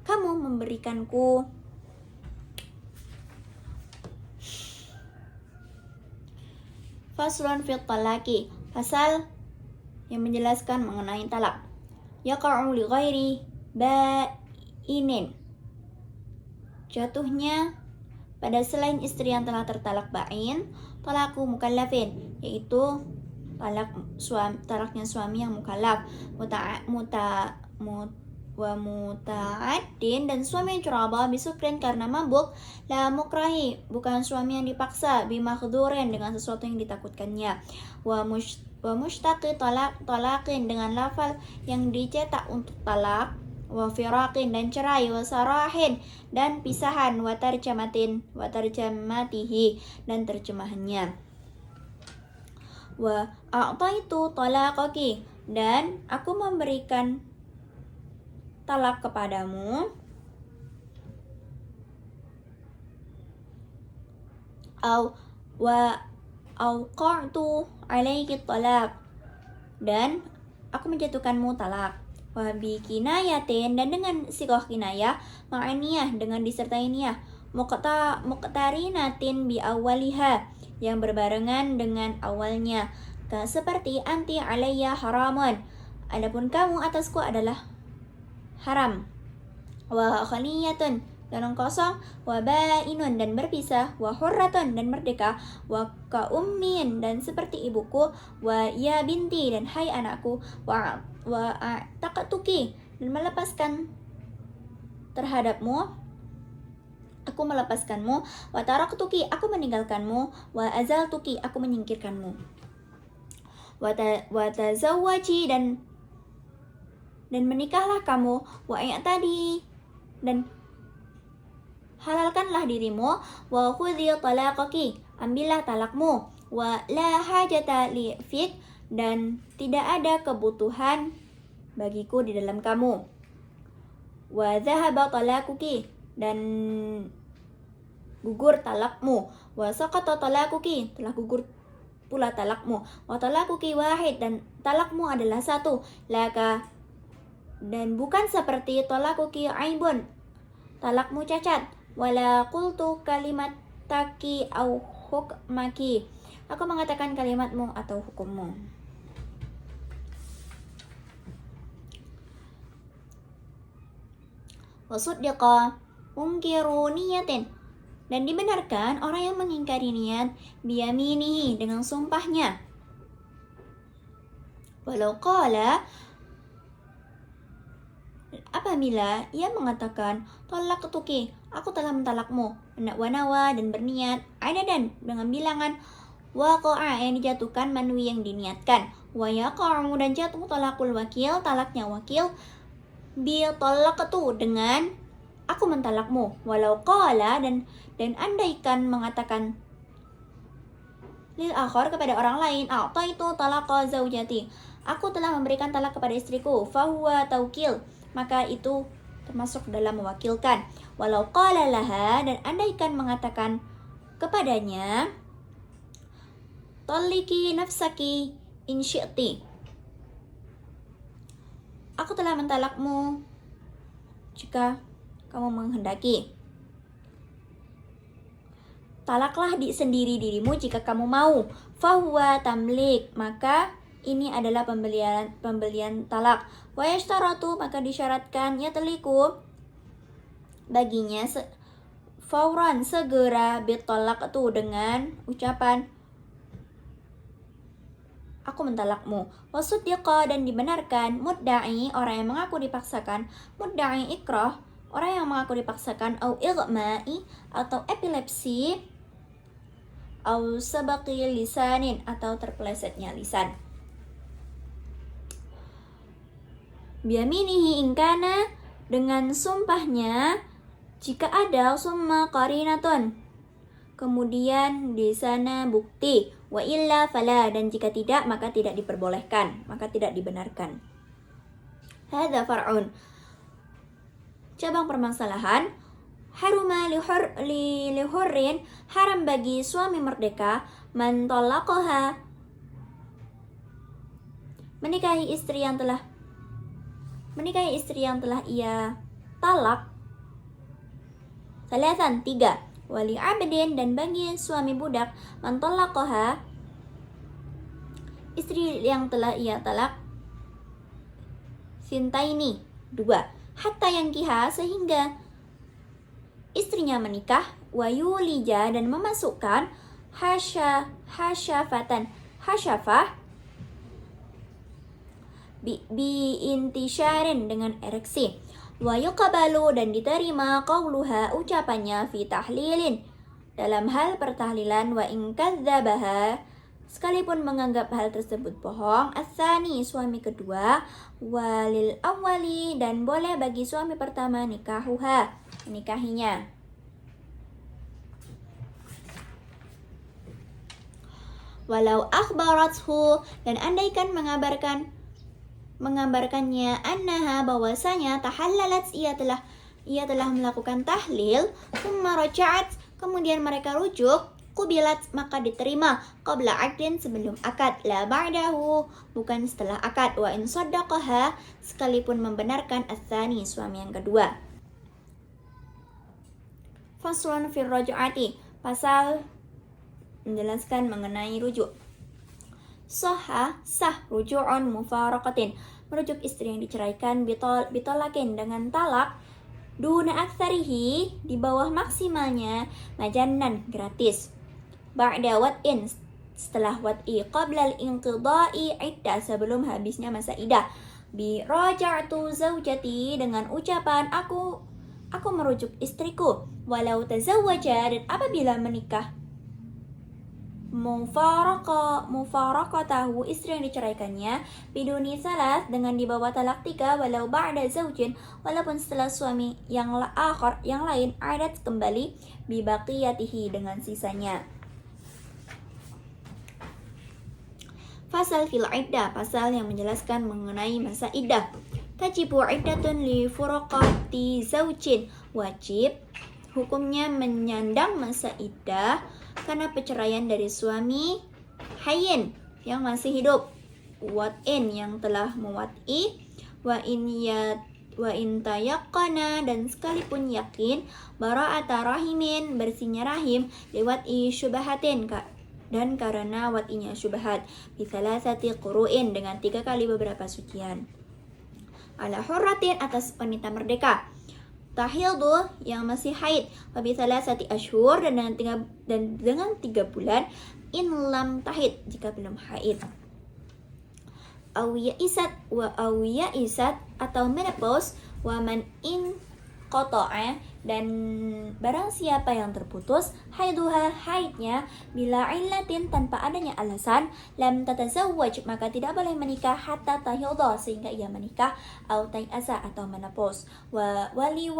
S1: kamu memberikanku. Faslun fi talaqi, pasal yang menjelaskan mengenai talak. Yaqa'u li ghairi ba'inin, jatuhnya pada selain istri yang telah tertalak ba'in, talaku mukallafin, yaitu talaknya suami yang mukallaf, wa muta'addin, dan suami yang curaba bisukrin karena mabuk, la mukrahi, bukan suami yang dipaksa, bimakhdurin, dengan sesuatu yang ditakutkannya, wa mushtaqi talaqin, dengan lafal yang dicetak untuk talak, wa firaqin, dan cerai, wa sarahin, dan pisahan, wa tarjamatihi, dan terjemahannya. Wa a'taitu talaqaki, dan aku memberikan talak kepadamu, wa auqa'tu alaiki talaq, dan aku menjatuhkanmu talak. Wa bi kinayatin, dan dengan sighah kinayah, ma'aniyah, dengan disertai niyah, muqtarinatin bi awaliha, yang berbarengan dengan awalnya, seperti anti alayya haramun, adapun kamu atasku adalah haram. Wa khaliyatun, dan kosong, wa ba'inun, dan berpisah, wa hurratun, dan merdeka, wa ka ummin, dan seperti ibuku, wa ya binti, dan hai anakku, wa a'taqtuki, dan melepaskan terhadapmu, aku melepaskanmu, wa taraktuki, aku meninggalkanmu, wa azaltuki, aku menyingkirkanmu, wa tazawwaji, dan menikahlah kamu, wa i'tadi, dan halalkanlah dirimu, wa khudhi talaqaki, ambillah talakmu, wa la hajata li fik, dan tidak ada kebutuhan bagiku di dalam kamu, wa dhahaba talaquki, dan gugur talakmu, wa saqata talaquki, telah gugur pula talakmu, wa talaquki wahid, dan talakmu adalah satu, laka, dan bukan seperti talaquki aibun, talakmu cacat, wala qultu kalimataki au hukmaki, aku mengatakan kalimatmu atau hukummu. Wasuddiqa mungkiru niyatin, dan dibenarkan orang yang mengingkari niat, biyaminihi, dengan sumpahnya, walau qala, apabila ia mengatakan talaqtuki, aku telah mentalakmu, wa nawa, dan berniat, adadan, dengan bilangan, waqa'a, yang dijatuhkan, manwi, yang diniatkan, wa yaqa'u, dan jatuh talakul wakil, talaknya wakil, bi talaqtu, dengan aku mentalakmu, walau qala, dan andaikan mengatakan lil akhar, kepada orang lain, a'taitu talaqa zaujati, aku telah memberikan talak kepada istriku, fahuwa taukil, maka itu termasuk dalam mewakilkan, walau qala laha, dan andaikan mengatakan kepadanya taliki nafsaki in syi'ti, aku telah mentalakmu jika kamu menghendaki, talaklah sendiri dirimu jika kamu mau, fahuwa tamlik, maka ini adalah pembelian talak, wa yashtaratu, maka disyaratkan, ya teliku, baginya fauran, segera, bitalaqtu, dengan ucapan aku mentalakmu, wasuddiqa, dan dibenarkan, mudda'i, orang yang mengaku dipaksakan, mudda'i ikrah, orang yang mengaku dipaksakan, au ighma'i, atau epilepsi, au sabaqi lisanin, atau terpelesetnya lisan. Biyaminihi ingkana, dengan sumpahnya jika ada summa qarinatun. Kemudian di sana bukti. Wa illa fala, dan jika tidak maka tidak diperbolehkan, maka tidak dibenarkan. Hadza far'un. Cabang permasalahan. Haruma lihurrin, haram bagi suami merdeka, man talaqaha, menikahi istri yang telah ia talak. Salasan, 3. Wali abdin, dan bagi suami budak, man talaqaha, istri yang telah ia talak, sintaini, 2. Hatta yankiha, sehingga istrinya menikah, wa yulija, dan memasukkan hasyafah bi intisyarin, dengan ereksi, wa yuqabalu, dan diterima qauluha, ucapannya, fi tahlilin, dalam hal pertahlilan, wa in kadzabaha, sekalipun menganggap hal tersebut bohong, asani, suami kedua, walil awwali, dan boleh bagi suami pertama nikahuha, menikahinya. Walau akhbarathu, dan andaikan mengabarkannya, annaha, bahwasanya, tahallalat, ia telah melakukan tahlil, thumma raja'at, kemudian mereka rujuk, kubilat, maka diterima, qabla aqdin, sebelum akad, la ba'dahu, bukan setelah akad, wa in saddaqaha, sekalipun membenarkan asani, suami yang kedua. Faslun fil raj'ati, pasal menjelaskan mengenai rujuk. Sah ruju'un mufaraqatin, merujuk istri yang diceraikan, bitolakin, dengan talak, duna aktsarihi, di bawah maksimalnya, majannan, gratis, ba'da wat'in, setelah wat'i, qabla al-inqida'i iddah, sebelum habisnya masa iddah, bi raja'tu zaujati, dengan ucapan aku merujuk istriku, walau tazawwaja, dan apabila menikah, mufaraqatahu, istri yang diceraikannya, biduni salas, dengan dibawa talak 3, walau ba'da zaujin, walaupun setelah suami yang lain, adat kembali, bibaqiyatihi, dengan sisanya. Fasal fil iddah, pasal yang menjelaskan mengenai masa iddah. Tajibu iddatun li furaqati zaujin, wajib hukumnya menyandang masa iddah karena perceraian dari suami hayyin, yang masih hidup, wat'in, yang telah mewat'i, wa in tayaqqana, dan sekalipun yakin, bara'ata rahimin, bersihnya rahim, liwat'i syubahatin, dan karena wat'inya syubhat, bisalasati quru'in, dengan 3 kali beberapa sucian, ala hurratin, atas wanita merdeka, tahildu, yang masih haid, wabi salasati ashur, dan dengan 3 bulan, in lam tahid, jika belum haid, awiya isat, atau menopause, wa man in qata'a, dan barang siapa yang terputus haiduha, haidnya, bila illatin, tanpa adanya alasan, lam tatazawwaj, maka tidak boleh menikah, hatta tahilda, sehingga ia menikah, au tayasa, atau menopause, wali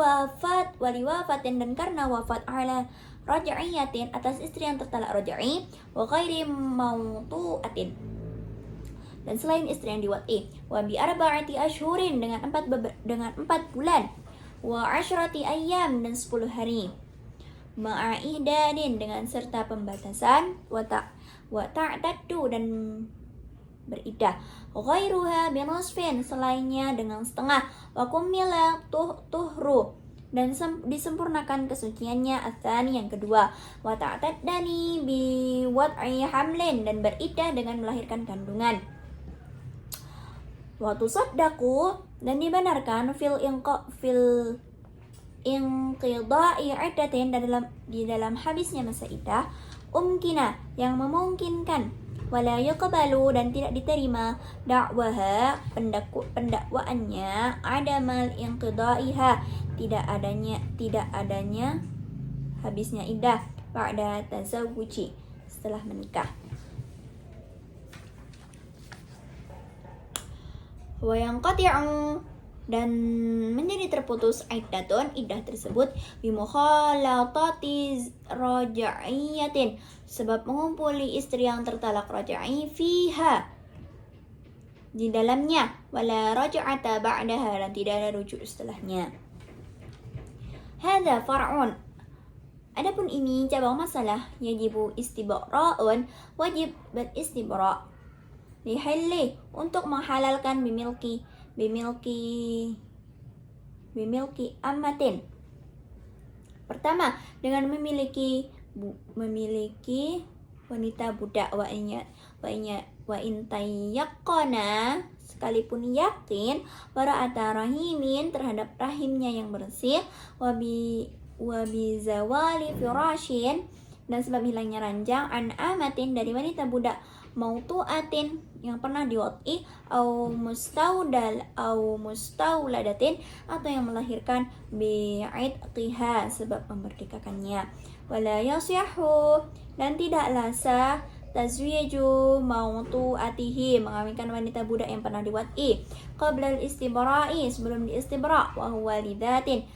S1: wafatin, dan karena wafat, ala raj'iyatin, atas istri yang tertalak raj'i, wa ghairi mawtu'atin, dan selain istri yang diwat'i, wa bi arba'ati ashhurin, dengan 4 bulan, wa asyrati ayyam, dan 10 hari, ma'a ihdadin, dengan serta pembatasan, wa ta'taddu, dan beriddah, ghairuha binusfin, selainnya dengan setengah, wa kumila tuhru, dan disempurnakan kesuciannya, atsani, yang kedua, wa ta'taddani bi wad'i hamlin, dan beriddah dengan melahirkan kandungan, wa tusaddaqu, dan dibenarkan, fil inqida'i iddatin, di dalam habisnya masa iddah, umkina, yang memungkinkan, wala yuqbalu, dan tidak diterima, da'waha, pendakwaannya, adamal inqida'iha, tidak adanya habisnya iddah, ba'da tazawwuji, setelah menikah. Wa yanqati'u, dan menjadi terputus iddah tersebut bimukhalatati raj'iyatin, sebab mengumpuli istri yang tertalak raj'i fiha, di dalamnya, wala raj'ata ba'daha, dan tidak ada rujuk setelahnya. Hadza far'un. Adapun ini cabang masalah, yajibu istibra'un, wajib beristibra' lihalli, untuk menghalalkan bimilki ammatin. Pertama, dengan memiliki wanita budak, wa in tayaqqana, sekalipun yakin, bara'ata rahimin, terhadap rahimnya yang bersih, wa bi zawali firashin, dan sebab hilangnya ranjang, an amatin, dari wanita budak, mautu'atin, yang pernah diwat'i, au mustauladatin, atau yang melahirkan, bi'idqiha, sebab memerdekakannya. Wala yasihu, dan tidaklah sah, tazwiju mautu'atihi, mengawinkan wanita budak yang pernah diwat'i, qabla al-istibra'i, sebelum diistibra', wa huwa lidatin,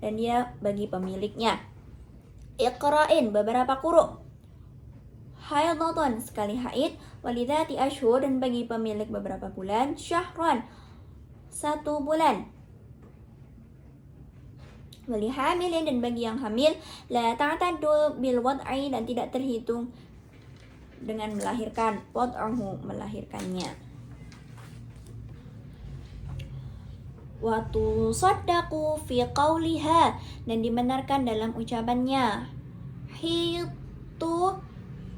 S1: dan dia bagi pemiliknya. Iqra'in, beberapa quru', haidatan, sekali haid, walidati ashhur, dan bagi pemilik beberapa bulan, syahran, 1 bulan, wali hamilin, dan bagi yang hamil, la ta'taddu bil wad'i, dan tidak terhitung dengan melahirkan, wad'uhu, melahirkannya. Wa tusaddaqu fi qawliha, dan dibenarkan dalam ucapannya. Hitu,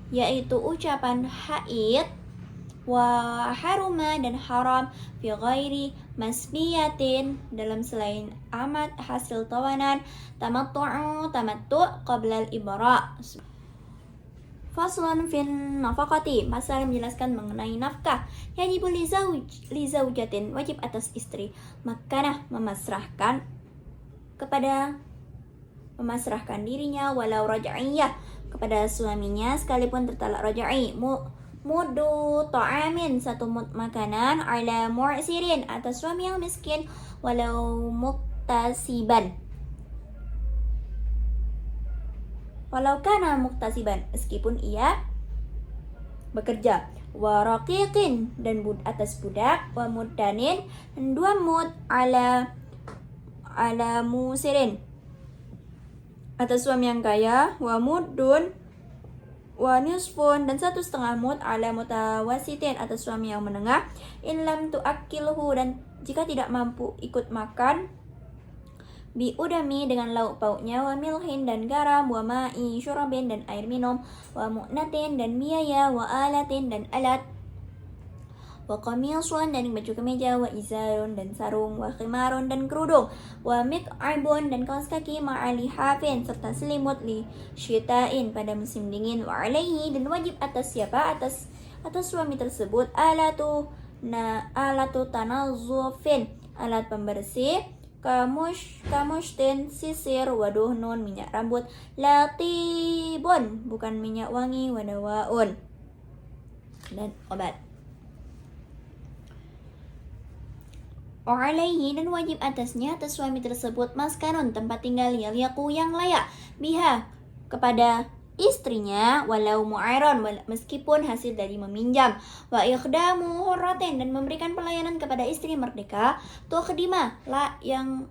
S1: yaitu ucapan haid, wa haruma, dan haram, fi ghairi masbiyatin, dalam selain amat hasil tawanan, tamattu qabla al-ibra'. Faslun fin nafaqati, pasal menjelaskan mengenai nafkah. Yajibu li zawjatin, wajib atas istri, makanah, memasrahkan dirinya, walau raj'iyah, kepada suaminya sekalipun tertalak raj'i, mudu ta'amin, 1 mud makanan, ala mu'sirin, atas suami yang miskin, walau kana muktasiban, meskipun ia bekerja. Wa raqiqin, dan atas budak, wa muddanin, dan 2 mud, ala musirin, atas suami yang kaya, wa muddun, wa nisfun, dan 1,5 mud, ala mutawasitin, atas suami yang menengah, in lam tu'akkilhu, dan jika tidak mampu ikut makan, bi udami, dengan lauk pauknya, wa milhin, dan garam, wa ma'i syurabin, dan air minum, wa mu'natin, dan biaya, wa alatin, dan alat, wa qamisun, dan baju kemeja, wa izarun, dan sarung, wa khimarun, dan kerudung, wa mik'abun, dan kaos kaki, ma'ali hafin, serta selimut, li syitain, pada musim dingin, wa alaihi, dan wajib atas siapa, atas suami tersebut, alatu tanazufin, alat pembersih, kamushtin, sisir, waduhnun, minyak rambut, latibun, bukan minyak wangi, wadawaun, dan obat. Alaihi, dan wajib atasnya, atas suami tersebut, maskanun, tempat tinggal, yaliqu, yang layak, biha, kepada istrinya, walau mu'airon, meskipun hasil dari meminjam, wa ikhdamu hurratin, dan memberikan pelayanan kepada istri merdeka, tuqdima, yang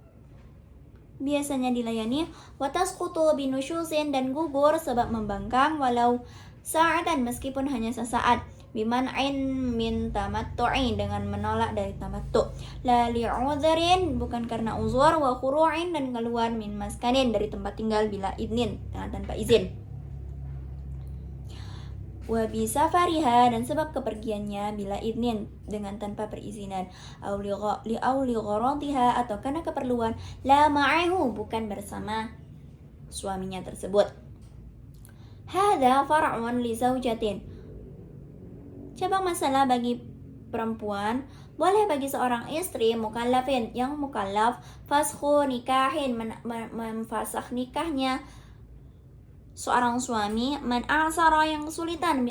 S1: biasanya dilayani, wa tasqutu binusyusin, dan gugur sebab membangkang, walau sa'atan, meskipun hanya sesaat, biman'in min tamattu'in, dengan menolak dari tamattu', la li'udhrin, bukan karena uzur, wa khuru'in, dan keluar min maskanin, dari tempat tinggal, bila idnin, tanpa izin, wa bisafariha, dan sebab kepergiannya, bila idnin, dengan tanpa perizinan, au li gharadiha, atau karena keperluan, la ma'ahu, bukan bersama suaminya tersebut. Hadza far'un li zawjatin, cabang masalah bagi perempuan, boleh bagi seorang istri mukallafin, yang mukallaf, faskhu nikahin, memfasakh nikahnya seorang suami, man a'sara, yang kesulitan,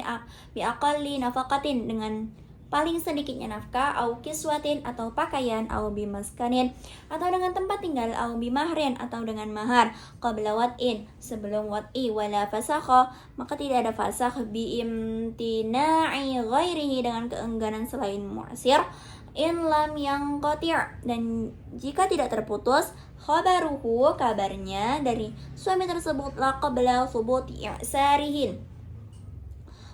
S1: biaqalli nafaqatin, dengan paling sedikitnya nafkah, au kiswatin atau pakaian, au bimaskanin atau dengan tempat tinggal, au bimahrin atau dengan mahar, qabla wat'in sebelum wat'i, wala fasakha maka tidak ada fasakh bi imtina'i ghairihi dengan keengganan selain mu'sir, in lam yang dan jika tidak terputus khabaruhu kabarnya dari suami tersebut la qabla thubuti i'sarihin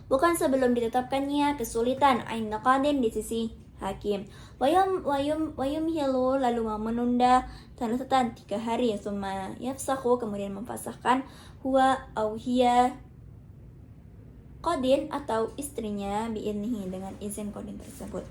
S1: bukan sebelum ditetapkannya kesulitan ain naqadin di sisi hakim. Wayum hilu lalu menunda talatatan 3 hari summa yafsahu kemudian memfasahkan huwa au hiya qadin atau istrinya biidnihi dengan izin qadin tersebut.